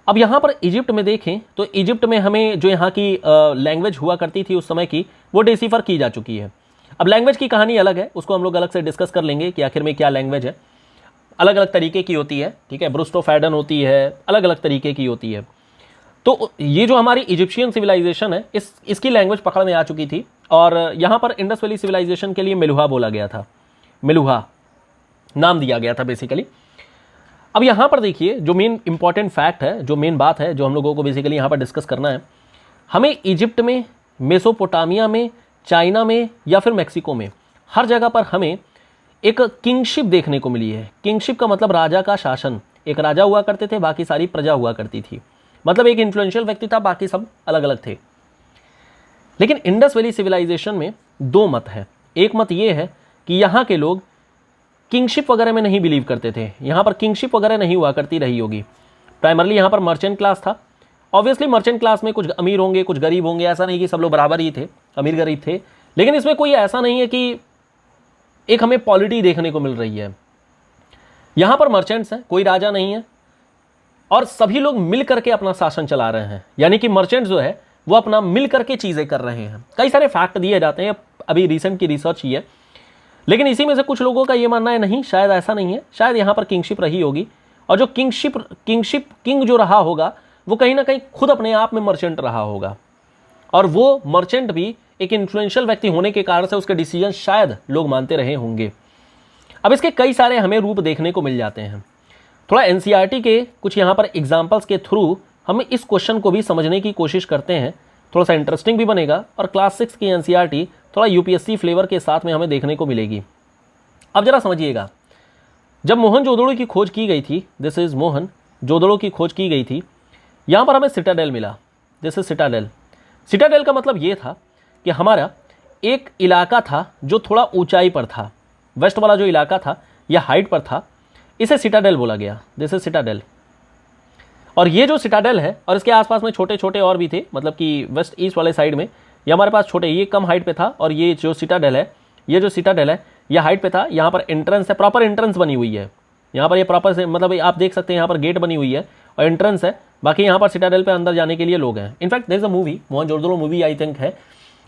अब यहाँ पर इजिप्ट में देखें तो इजिप्ट में हमें जो यहाँ की लैंग्वेज हुआ करती थी उस समय की, वो डिसिफर की जा चुकी है। अब लैंग्वेज की कहानी अलग है, उसको हम लोग अलग से डिस्कस कर लेंगे कि आखिर में क्या लैंग्वेज है, अलग अलग तरीके की होती है, ठीक है, ब्रूस्टोफैडन होती है, अलग अलग तरीके की होती है। तो ये जो हमारी इजिप्शियन सिविलाइजेशन है, इसकी लैंग्वेज पकड़ में आ चुकी थी, और यहाँ पर इंडस वैली सिविलाइजेशन के लिए मेलुहा बोला गया था, मेलुहा नाम दिया गया था बेसिकली। अब यहाँ पर देखिए जो मेन इंपॉर्टेंट फैक्ट है, जो मेन बात है, जो हम लोगों को बेसिकली यहाँ पर डिस्कस करना है, हमें इजिप्ट में, मेसोपोटामिया में, चाइना में या फिर मैक्सिको में, हर जगह पर हमें एक किंगशिप देखने को मिली है। किंगशिप का मतलब राजा का शासन, एक राजा हुआ करते थे, बाकी सारी प्रजा हुआ करती थी, मतलब एक इन्फ्लुएंशियल व्यक्ति था, बाकी सब अलग अलग थे। लेकिन इंडस वैली सिविलाइजेशन में दो मत है। एक मत ये है कि यहाँ के लोग किंगशिप वगैरह में नहीं बिलीव करते थे, यहाँ पर किंगशिप वगैरह नहीं हुआ करती रही होगी। प्राइमरली यहाँ पर मर्चेंट क्लास था। ऑब्वियसली मर्चेंट क्लास में कुछ अमीर होंगे, कुछ गरीब होंगे, ऐसा नहीं कि सब लोग बराबर ही थे, अमीर गरीब थे। लेकिन इसमें कोई ऐसा नहीं है कि एक हमें पॉलिटी देखने को मिल रही है। यहाँ पर मर्चेंट्स हैं, कोई राजा नहीं है, और सभी लोग मिल करके अपना शासन चला रहे हैं। यानी कि मर्चेंट्स जो है वो अपना मिल करके चीज़ें कर रहे हैं। कई सारे फैक्ट दिए जाते हैं, अभी रिसेंट की रिसर्च ही है, लेकिन इसी में से कुछ लोगों का ये मानना है नहीं, शायद ऐसा नहीं है, शायद यहाँ पर किंगशिप रही होगी, और जो किंग जो रहा होगा वो कहीं ना कहीं खुद अपने आप में मर्चेंट रहा होगा, और वो मर्चेंट भी एक इन्फ्लुएंशियल व्यक्ति होने के कारण से उसके डिसीजन शायद लोग मानते रहे होंगे। अब इसके कई सारे हमें रूप देखने को मिल जाते हैं। थोड़ा एनसीईआरटी के कुछ यहाँ पर एग्जाम्पल्स के थ्रू हम इस क्वेश्चन को भी समझने की कोशिश करते हैं, थोड़ा सा इंटरेस्टिंग भी बनेगा, और क्लास 6 की एनसीईआरटी थोड़ा यूपीएससी फ्लेवर के साथ में हमें देखने को मिलेगी। अब जरा समझिएगा, जब मोहनजोदड़ो की खोज की गई थी, दिस इज मोहनजोदड़ो की खोज की गई थी, यहाँ पर हमें सिटाडेल मिला, दिस इज सिटाडेल। सिटाडेल का मतलब ये था कि हमारा एक इलाका था जो थोड़ा ऊंचाई पर था, वेस्ट वाला जो इलाका था यह हाइट पर था, इसे सिटाडेल बोला गया, दिस इज सिटाडेल। और ये जो सिटाडेल है, और इसके आसपास में छोटे छोटे और भी थे, मतलब कि वेस्ट ईस्ट वाले साइड में ये हमारे पास छोटे, ये कम हाइट पे था, और ये जो सिटाडेल है, ये जो सिटाडेल है ये हाइट पे था। यहाँ पर एंट्रेंस है, प्रॉपर एंट्रेंस बनी हुई है, यहाँ पर ये प्रॉपर से मतलब आप देख सकते हैं यहाँ पर गेट बनी हुई है और एंट्रेंस है। बाकी यहाँ पर सिटाडेल पे अंदर जाने के लिए लोग हैं। In fact there is a movie, Mohenjodaro movie I think है,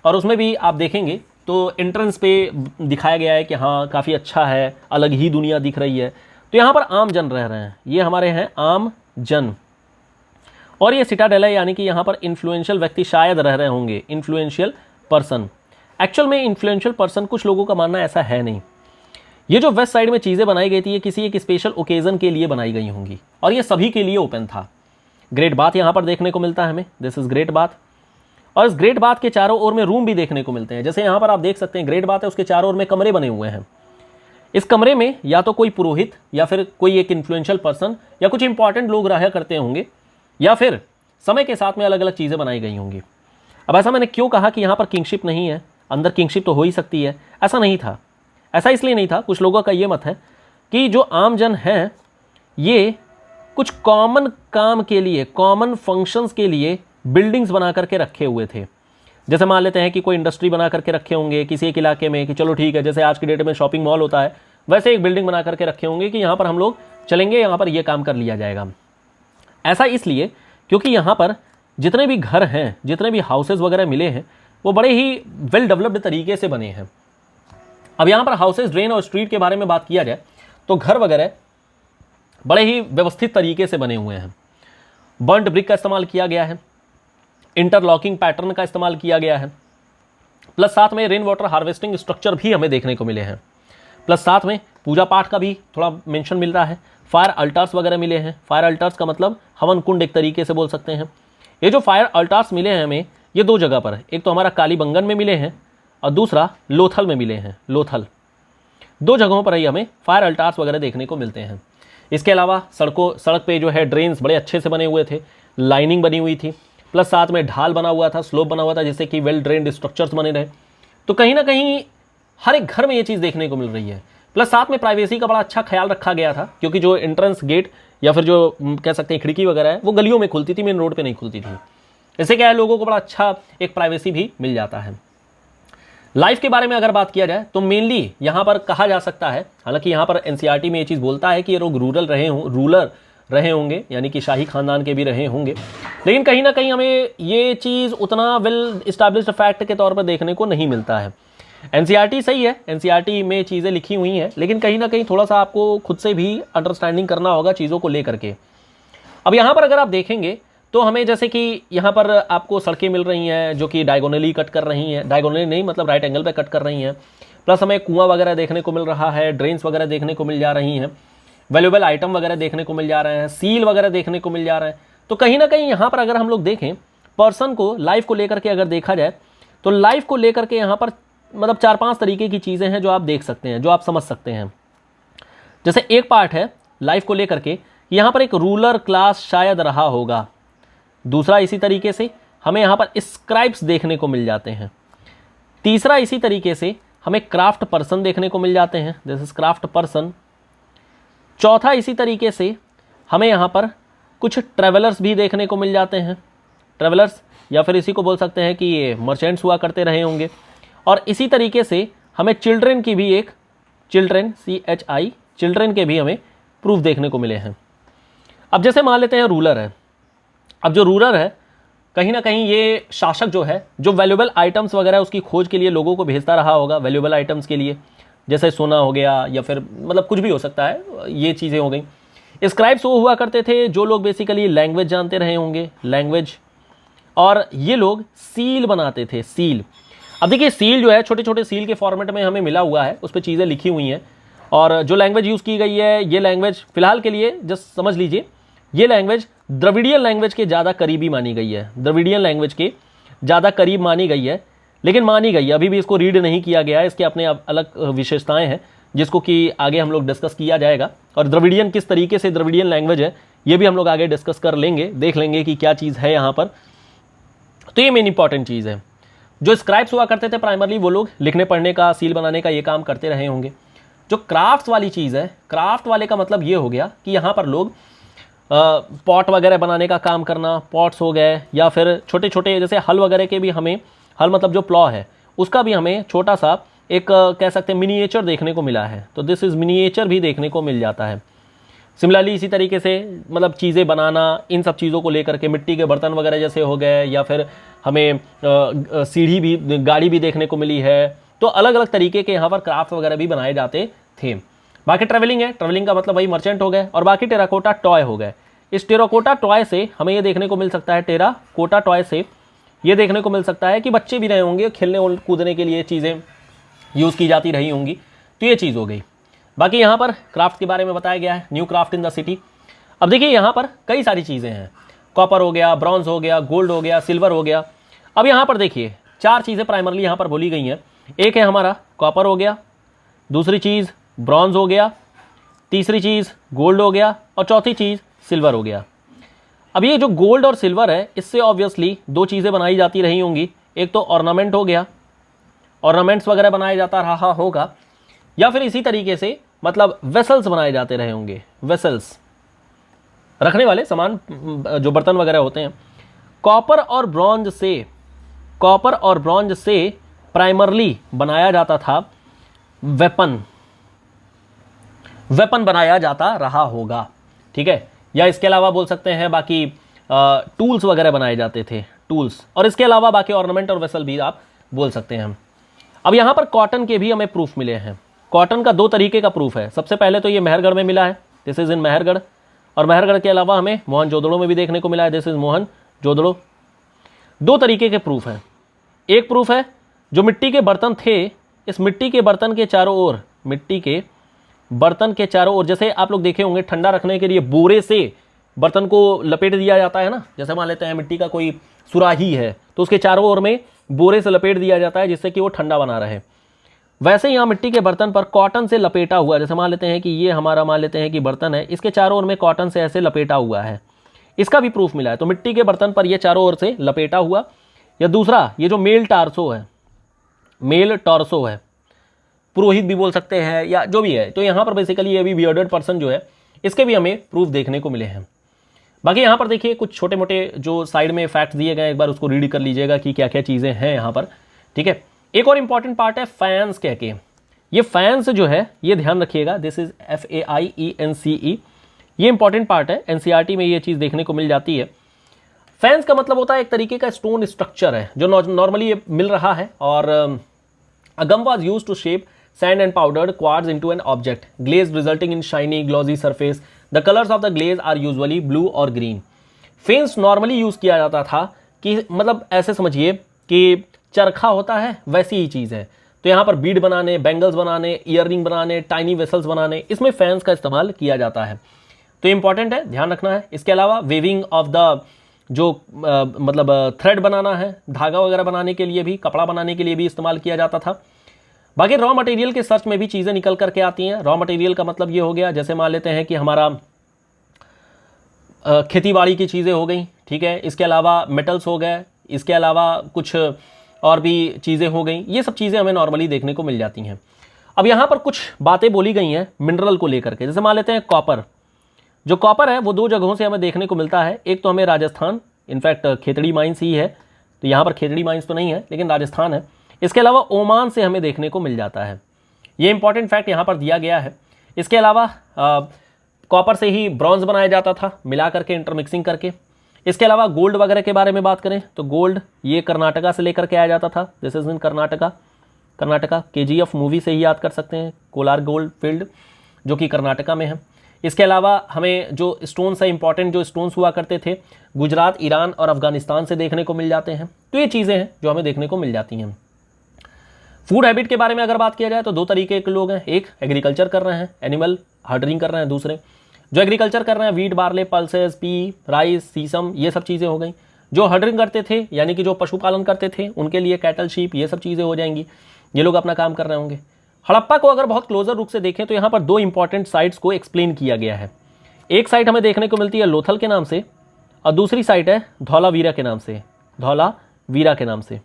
और उसमें भी आप देखेंगे तो एंट्रेंस पे दिखाया गया है कि हाँ काफ़ी अच्छा है, अलग ही दुनिया दिख रही है। तो यहाँ पर आम जन रह रहे हैं, ये हमारे हैं आम जन, और ये सिटाडेल है, यानी कि यहाँ पर इन्फ्लुएंशियल व्यक्ति शायद रह रहे होंगे, इन्फ्लुएंशियल पर्सन। एक्चुअल में इन्फ्लुएंशियल पर्सन कुछ लोगों का मानना ऐसा है नहीं। ये जो वेस्ट साइड में चीज़ें बनाई गई थी ये किसी एक स्पेशल ओकेजन के लिए बनाई गई होंगी, और ये सभी के लिए ओपन था। ग्रेट बाथ यहाँ पर देखने को मिलता है हमें, दिस इज ग्रेट बाथ, और इस ग्रेट बाथ के चारों ओर में रूम भी देखने को मिलते हैं। जैसे यहाँ पर आप देख सकते हैं ग्रेट बाथ है, उसके चारों ओर में कमरे बने हुए हैं। इस कमरे में या तो कोई पुरोहित या फिर कोई एक इन्फ्लुएंशियल पर्सन या कुछ इंपॉर्टेंट लोग रहा करते होंगे, या फिर समय के साथ में अलग अलग चीज़ें बनाई गई होंगी। अब ऐसा मैंने क्यों कहा कि यहाँ पर किंगशिप नहीं है, अंदर किंगशिप तो हो ही सकती है, ऐसा नहीं था। ऐसा इसलिए नहीं था, कुछ लोगों का ये मत है कि जो आम जन हैं ये कुछ कॉमन काम के लिए, कॉमन फंक्शंस के लिए बिल्डिंग्स बना करके रखे हुए थे। जैसे मान लेते हैं कि कोई इंडस्ट्री बना करके रखे होंगे किसी एक इलाके में, कि चलो ठीक है, जैसे आज की डेट में शॉपिंग मॉल होता है वैसे एक बिल्डिंग बना करके रखे होंगे कि यहाँ पर हम लोग चलेंगे, यहाँ पर ये काम कर लिया जाएगा। ऐसा इसलिए क्योंकि यहाँ पर जितने भी घर हैं, जितने भी हाउसेज वगैरह मिले हैं वो बड़े ही वेल डेवलप्ड तरीके से बने हैं। अब यहाँ पर हाउसेज, ड्रेन और स्ट्रीट के बारे में बात किया जाए तो घर वगैरह बड़े ही व्यवस्थित तरीके से बने हुए हैं। बर्न्ड ब्रिक का इस्तेमाल किया गया है, इंटरलॉकिंग पैटर्न का इस्तेमाल किया गया है, प्लस साथ में रेन वाटर हार्वेस्टिंग स्ट्रक्चर भी हमें देखने को मिले हैं, प्लस साथ में पूजा पाठ का भी थोड़ा मेंशन मिल रहा है। फायर अल्टार्स वगैरह मिले हैं। फायर अल्टार्स का मतलब हवन कुंड एक तरीके से बोल सकते हैं। ये जो फायर अल्टार्स मिले हैं हमें, ये दो जगह पर है, एक तो हमारा कालीबंगन में मिले हैं और दूसरा लोथल में मिले हैं। दो जगहों पर ही हमें फायर अल्टार्स वगैरह देखने को मिलते हैं। इसके अलावा सड़क पे जो है ड्रेन्स बड़े अच्छे से बने हुए थे, लाइनिंग बनी हुई थी, प्लस साथ में ढाल बना हुआ था, स्लोप बना हुआ था, जिससे कि वेल ड्रेन्ड स्ट्रक्चर्स बने रहे। तो कहीं ना कहीं हर एक घर में ये चीज़ देखने को मिल रही है। प्लस साथ में प्राइवेसी का बड़ा अच्छा ख्याल रखा गया था, क्योंकि जो एंट्रेंस गेट या फिर जो कह सकते हैं खिड़की वगैरह है वो गलियों में खुलती थी, मेन रोड पे नहीं खुलती थी। इससे क्या है, लोगों को बड़ा अच्छा एक प्राइवेसी भी मिल जाता है। लाइफ के बारे में अगर बात किया जाए तो मेनली यहाँ पर कहा जा सकता है, हालांकि यहाँ पर एनसीईआरटी में ये चीज़ बोलता है कि ये लोग रूलर रहे होंगे, यानी कि शाही खानदान के भी रहे होंगे, लेकिन कहीं ना कहीं हमें ये चीज़ उतना वेल इस्टेब्लिश्ड फैक्ट के तौर पर देखने को नहीं मिलता है। एनसीईआरटी सही है, एनसीईआरटी में चीज़ें लिखी हुई हैं, लेकिन कहीं ना कहीं थोड़ा सा आपको खुद से भी अंडरस्टैंडिंग करना होगा चीज़ों को लेकर के। अब यहाँ पर अगर आप देखेंगे तो हमें जैसे कि यहाँ पर आपको सड़कें मिल रही हैं जो कि डायगोनली कट कर रही हैं, डायगोनली नहीं मतलब राइट एंगल पे कट कर रही हैं, प्लस हमें कुआं वगैरह देखने को मिल रहा है, ड्रेन्स वगैरह देखने को मिल जा रही हैं, वैल्यूएबल आइटम वगैरह देखने को मिल जा रहे हैं, सील वगैरह देखने को मिल जा रहे हैं। तो कहीं ना कहीं यहाँ पर अगर हम लोग देखें पर्सन को, लाइफ को लेकर के अगर देखा जाए तो लाइफ को लेकर के यहाँ पर मतलब 4-5 तरीके की चीज़ें हैं जो आप देख सकते हैं, जो आप समझ सकते हैं। जैसे एक पार्ट है लाइफ को लेकर के, यहाँ पर एक रूलर क्लास शायद रहा होगा। दूसरा इसी तरीके से हमें यहाँ पर स्क्राइब्स देखने को मिल जाते हैं। तीसरा इसी तरीके से हमें क्राफ्ट पर्सन देखने को मिल जाते हैं, दिस इज क्राफ्ट पर्सन। चौथा इसी तरीके से हमें यहाँ पर कुछ ट्रेवलर्स भी देखने को मिल जाते हैं, ट्रेवलर्स, या फिर इसी को बोल सकते हैं कि ये मर्चेंट्स हुआ करते रहे होंगे। और इसी तरीके से हमें चिल्ड्रेन की भी एक, चिल्ड्रेन CHI, चिल्ड्रेन के भी हमें प्रूफ देखने को मिले हैं। अब जैसे मान लेते हैं रूलर है। अब जो रूलर है कहीं ना कहीं ये शासक जो है, जो वैल्यूएबल आइटम्स वगैरह उसकी खोज के लिए लोगों को भेजता रहा होगा, वैल्यूएबल आइटम्स के लिए, जैसे सोना हो गया या फिर मतलब कुछ भी हो सकता है, ये चीज़ें हो गई। स्क्राइब्स वो हुआ करते थे जो लोग बेसिकली लैंग्वेज जानते रहे होंगे, लैंग्वेज, और ये लोग सील बनाते थे, सील। अब देखिए सील जो है छोटे छोटे सील के फॉर्मेट में हमें मिला हुआ है, उस पर चीज़ें लिखी हुई हैं, और जो लैंग्वेज यूज़ की गई है ये लैंग्वेज फिलहाल के लिए जस्ट समझ लीजिए ये लैंग्वेज द्रविडियन लैंग्वेज के ज़्यादा करीबी मानी गई है, द्रविडियन लैंग्वेज के ज़्यादा करीब मानी गई है, लेकिन मानी गई है, अभी भी इसको रीड नहीं किया गया है, इसके अपने अलग विशेषताएं हैं जिसको कि आगे हम लोग डिस्कस किया जाएगा। और द्रविडियन किस तरीके से द्रविडियन लैंग्वेज है ये भी हम लोग आगे डिस्कस कर लेंगे, देख लेंगे कि क्या चीज़ है यहाँ पर। तो ये मेन इंपॉर्टेंट चीज़ है। जो स्क्राइब्स हुआ करते थे प्राइमरली वो लोग लिखने पढ़ने का, सील बनाने का ये काम करते रहे होंगे। जो क्राफ्ट वाली चीज़ है, क्राफ्ट वाले का मतलब ये हो गया कि यहाँ पर लोग पॉट वगैरह बनाने का काम करना, पॉट्स हो गए, या फिर छोटे छोटे जैसे हल वगैरह के भी हमें, हल मतलब जो प्लॉ है उसका भी हमें छोटा सा एक कह सकते हैं मिनिएचर देखने को मिला है, तो दिस इज़ मिनिएचर भी देखने को मिल जाता है। सिमिलरली इसी तरीके से मतलब चीज़ें बनाना, इन सब चीज़ों को लेकर के मिट्टी के बर्तन वगैरह जैसे हो गए, या फिर हमें सीढ़ी भी, गाड़ी भी देखने को मिली है। तो अलग अलग तरीके के यहाँ पर क्राफ्ट वगैरह भी बनाए जाते थे। बाकी ट्रैवलिंग है, ट्रैवलिंग का मतलब वही मर्चेंट हो गए, और बाकी टेराकोटा टॉय हो गए। इस टेराकोटा टॉय से हमें ये देखने को मिल सकता है, टेराकोटा टॉय से ये देखने को मिल सकता है कि बच्चे भी रहे होंगे, खेलने और कूदने के लिए चीज़ें यूज़ की जाती रही होंगी, तो ये चीज़ हो गई। बाकी यहाँ पर क्राफ्ट के बारे में बताया गया है, new craft in the city. अब देखिए यहाँ पर कई सारी चीज़ें हैं, कॉपर हो गया, ब्रॉन्ज हो गया, गोल्ड हो गया, सिल्वर हो गया। अब यहाँ पर देखिए 4 चीज़ें प्राइमरली यहाँ पर बोली गई हैं। एक है हमारा कॉपर हो गया, दूसरी चीज़ ब्रॉन्ज हो गया, तीसरी चीज़ गोल्ड हो गया, और चौथी चीज़ सिल्वर हो गया। अब ये जो गोल्ड और सिल्वर है इससे ऑब्वियसली 2 चीज़ें बनाई जाती रही होंगी, एक तो ऑर्नामेंट हो गया, ऑर्नामेंट्स वगैरह बनाया जाता रहा होगा, या फिर इसी तरीके से मतलब वेसल्स बनाए जाते रहे होंगे, वेसल्स रखने वाले सामान, जो बर्तन वगैरह होते हैं। कॉपर और ब्रॉन्ज से प्राइमरली बनाया जाता था वेपन बनाया जाता रहा होगा, ठीक है। या इसके अलावा बोल सकते हैं बाकी टूल्स वगैरह बनाए जाते थे, टूल्स, और इसके अलावा बाकी ऑर्नामेंट और वेसल भी आप बोल सकते हैं। अब यहाँ पर कॉटन के भी हमें प्रूफ मिले हैं। कॉटन का 2 तरीके का प्रूफ है। सबसे पहले तो ये मेहरगढ़ में मिला है, दिस इज इन मेहरगढ़, और मेहरगढ़ के अलावा हमें मोहनजोदड़ो में भी देखने को मिला है, दिस इज मोहनजोदड़ो। 2 तरीके के प्रूफ हैं। एक प्रूफ है जो मिट्टी के बर्तन थे, इस मिट्टी के बर्तन के चारों ओर, मिट्टी के बर्तन के चारों ओर, जैसे आप लोग देखे होंगे ठंडा रखने के लिए बोरे से बर्तन को लपेट दिया जाता है ना, जैसे मान लेते हैं मिट्टी का कोई सुराही है तो उसके चारों ओर में बोरे से लपेट दिया जाता है जिससे कि वो ठंडा बना रहे। वैसे ही यहाँ मिट्टी के बर्तन पर कॉटन से लपेटा हुआ, जैसे मान लेते हैं कि ये हमारा मान लेते हैं कि बर्तन है, इसके चारों ओर में कॉटन से ऐसे लपेटा हुआ है, इसका भी प्रूफ मिला है। तो मिट्टी के बर्तन पर ये चारों ओर से लपेटा हुआ। या दूसरा ये जो मेल टार्सो है, पुरोहित भी बोल सकते हैं या जो भी है, तो यहाँ पर बेसिकली ये भी बियर्डेड पर्सन जो है इसके भी हमें प्रूफ देखने को मिले हैं। बाकी यहाँ पर देखिए कुछ छोटे मोटे जो साइड में फैक्ट्स दिए गए, एक बार उसको रीड कर लीजिएगा कि क्या क्या चीज़ें हैं यहाँ पर, ठीक है। एक और इंपॉर्टेंट पार्ट है फैंस कह के, ये फैंस जो है ये ध्यान रखिएगा, दिस इज FAIENCE, ये इंपॉर्टेंट पार्ट है, NCERT में ये चीज़ देखने को मिल जाती है। फैंस का मतलब होता है एक तरीके का स्टोन स्ट्रक्चर है जो नॉर्मली ये मिल रहा है, और a gum was used to shape sand and powdered quartz into an object, glaze resulting in shiny glossy surface. The colors of the glaze are usually blue or green. Fence normally use किया जाता था कि मतलब ऐसे समझिए कि चरखा होता है वैसी ही चीज़ है। तो यहाँ पर बीड बनाने, बैंगल्स बनाने, ईयररिंग बनाने, टाइनी वेसल्स बनाने, इसमें फैंस का इस्तेमाल किया जाता है। तो इंपॉर्टेंट है, ध्यान रखना है। इसके अलावा वेविंग ऑफ द जो मतलब थ्रेड बनाना है, धागा वगैरह बनाने के लिए भी, कपड़ा बनाने के लिए भी इस्तेमाल किया जाता था। बाकी रॉ मटेरियल के सर्च में भी चीज़ें निकल करके आती हैं। रॉ मटेरियल का मतलब ये हो गया, जैसे मान लेते हैं कि हमारा खेती बाड़ी की चीज़ें हो गई, ठीक है, इसके अलावा मेटल्स हो गए, इसके अलावा कुछ और भी चीज़ें हो गई, ये सब चीज़ें हमें नॉर्मली देखने को मिल जाती हैं। अब यहाँ पर कुछ बातें बोली गई हैं मिनरल को लेकर के, जैसे मान लेते हैं कॉपर। जो कॉपर है वो दो जगहों से हमें देखने को मिलता है। एक तो हमें राजस्थान, इनफैक्ट खेतड़ी माइंस ही है, तो यहाँ पर खेतड़ी माइंस तो नहीं है लेकिन राजस्थान है। इसके अलावा ओमान से हमें देखने को मिल जाता है। ये इंपॉर्टेंट फैक्ट यहाँ पर दिया गया है। इसके अलावा कॉपर से ही ब्रॉन्ज बनाया जाता था मिला करके, इंटरमिक्सिंग करके। इसके अलावा गोल्ड वगैरह के बारे में बात करें तो गोल्ड ये कर्नाटका से लेकर के आया जाता था। This is in Karnataka. KGF movie से ही याद कर सकते हैं, कोलार गोल्ड फील्ड जो कि कर्नाटका में है। इसके अलावा हमें जो स्टोन्स है, इंपॉर्टेंट जो स्टोन्स हुआ करते थे, गुजरात, ईरान और अफगानिस्तान से देखने को मिल जाते हैं। तो ये चीज़ें हैं जो हमें देखने को मिल जाती हैं। फूड हैबिट के बारे में अगर बात किया जाए तो दो तरीके के लोग हैं, एक एग्रीकल्चर कर रहे हैं, एनिमल हर्डरिंग कर रहे हैं, दूसरे जो एग्रीकल्चर कर रहे हैं wheat, barley, pulses, pea, rice, sesame, ये सब चीज़ें हो गई। जो हर्डरिंग करते थे यानी कि जो पशुपालन करते थे उनके लिए कैटल, शीप, ये सब चीज़ें हो जाएंगी। ये लोग अपना काम कर रहे होंगे। हड़प्पा को अगर बहुत क्लोजर रूप से देखें तो यहाँ पर दो इंपॉर्टेंट साइट्स को एक्सप्लेन किया गया है। एक साइट हमें देखने को मिलती है लोथल के नाम से और दूसरी साइट है धौलावीरा के नाम से। धौलावीरा के नाम से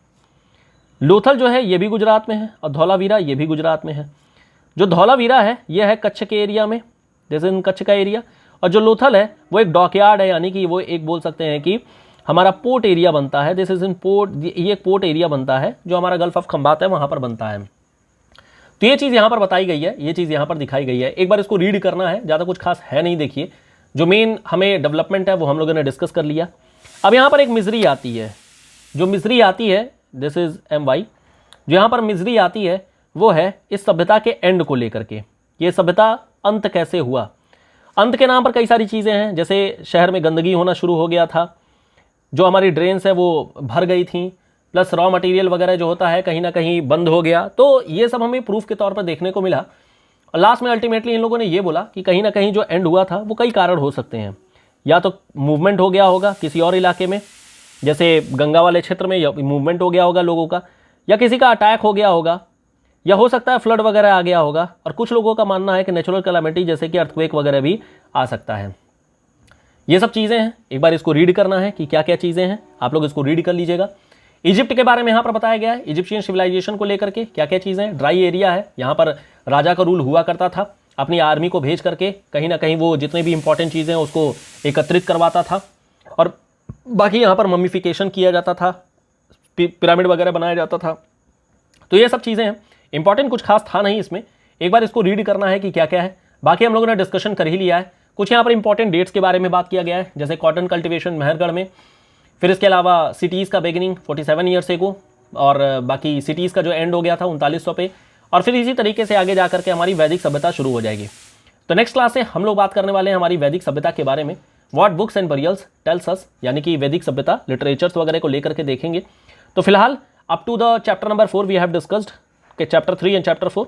लोथल जो है ये भी गुजरात में है और धौलावीरा ये भी गुजरात में है। जो धौलावीरा है ये है कच्छ के एरिया में, जैसे इन कच्छ का एरिया, और जो लोथल है वो एक डॉकयार्ड है, यानी कि वो एक बोल सकते हैं कि हमारा पोर्ट एरिया बनता है। दिस इज इन पोर्ट, ये एक पोर्ट एरिया बनता है जो हमारा गल्फ ऑफ खंबात है वहाँ पर बनता है। तो ये चीज़ यहाँ पर बताई गई है, ये चीज़ यहाँ पर दिखाई गई है। एक बार इसको रीड करना है, ज़्यादा कुछ खास है नहीं। देखिए जो मेन हमें डेवलपमेंट है वो हम लोगों ने डिस्कस कर लिया। अब यहाँ पर एक मिजरी आती है, जो मिजरी आती है दिस इज MY। जो यहाँ पर मिजरी आती है वो है इस सभ्यता के एंड को लेकर के। ये सभ्यता अंत कैसे हुआ। अंत के नाम पर कई सारी चीज़ें हैं, जैसे शहर में गंदगी होना शुरू हो गया था, जो हमारी ड्रेन्स है वो भर गई थी, प्लस रॉ मटेरियल वगैरह जो होता है कहीं ना कहीं बंद हो गया। तो ये सब हमें प्रूफ के तौर पर देखने को मिला। और लास्ट में अल्टीमेटली इन लोगों ने ये बोला कि कहीं ना कहीं जो एंड हुआ था वो कई कारण हो सकते हैं। या तो मूवमेंट हो गया होगा किसी और इलाके में, जैसे गंगा वाले क्षेत्र में मूवमेंट हो गया होगा लोगों का, या किसी का अटैक हो गया होगा, या हो सकता है फ्लड वगैरह आ गया होगा। और कुछ लोगों का मानना है कि नेचुरल कैलामिटी जैसे कि अर्थक्वेक वगैरह भी आ सकता है। ये सब चीज़ें हैं, एक बार इसको रीड करना है कि क्या क्या चीज़ें हैं, आप लोग इसको रीड कर लीजिएगा। इजिप्ट के बारे में यहाँ पर बताया गया है, इजिप्शियन सिविलाइजेशन को लेकर के क्या क्या चीज़ें हैं। ड्राई एरिया है, यहाँ पर राजा का रूल हुआ करता था, अपनी आर्मी को भेज करके कहीं ना कहीं वो जितने भी इंपॉर्टेंट चीज़ें हैं उसको एकत्रित करवाता था। और बाकी यहाँ पर मम्मीफिकेशन किया जाता था, पिरामिड वगैरह बनाया जाता था। तो ये सब चीज़ें हैं, इंपॉर्टेंट कुछ खास था नहीं इसमें। एक बार इसको रीड करना है कि क्या क्या है। बाकी हम लोगों ने डिस्कशन कर ही लिया है। कुछ यहाँ पर इंपॉर्टेंट डेट्स के बारे में बात किया गया है, जैसे कॉटन कल्टिवेशन मेहरगढ़ में, फिर इसके अलावा सिटीज़ का बिगिनिंग 47 ईयर्स एगो, और बाकी सिटीज़ का जो एंड हो गया था 3900 पे, और फिर इसी तरीके से आगे जा करके हमारी वैदिक सभ्यता शुरू हो जाएगी। तो नेक्स्ट क्लास से हम लोग बात करने वाले हैं हमारी वैदिक सभ्यता के बारे में। What books and burials tells us, यानी कि वैदिक सभ्यता लिटरेचर्स वगैरह को लेकर के देखेंगे। तो फिलहाल up to the chapter number 4 we have discussed के चैप्टर 3 एंड चैप्टर 4।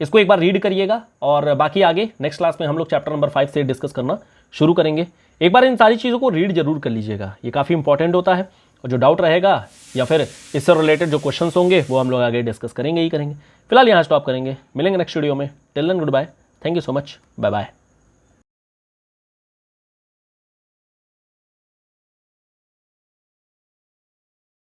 इसको एक बार रीड करिएगा और बाकी आगे नेक्स्ट क्लास में हम लोग चैप्टर नंबर 5 से डिस्कस करना शुरू करेंगे। एक बार इन सारी चीज़ों को रीड जरूर कर लीजिएगा, ये काफ़ी इंपॉर्टेंट होता है। और जो डाउट रहेगा या फिर इससे रिलेटेड जो क्वेश्चंस होंगे वो हम लोग आगे डिस्कस करेंगे ही करेंगे। फिलहाल यहाँ स्टॉप करेंगे, मिलेंगे नेक्स्ट वीडियो में। Till then good bye, thank you so much, bye bye.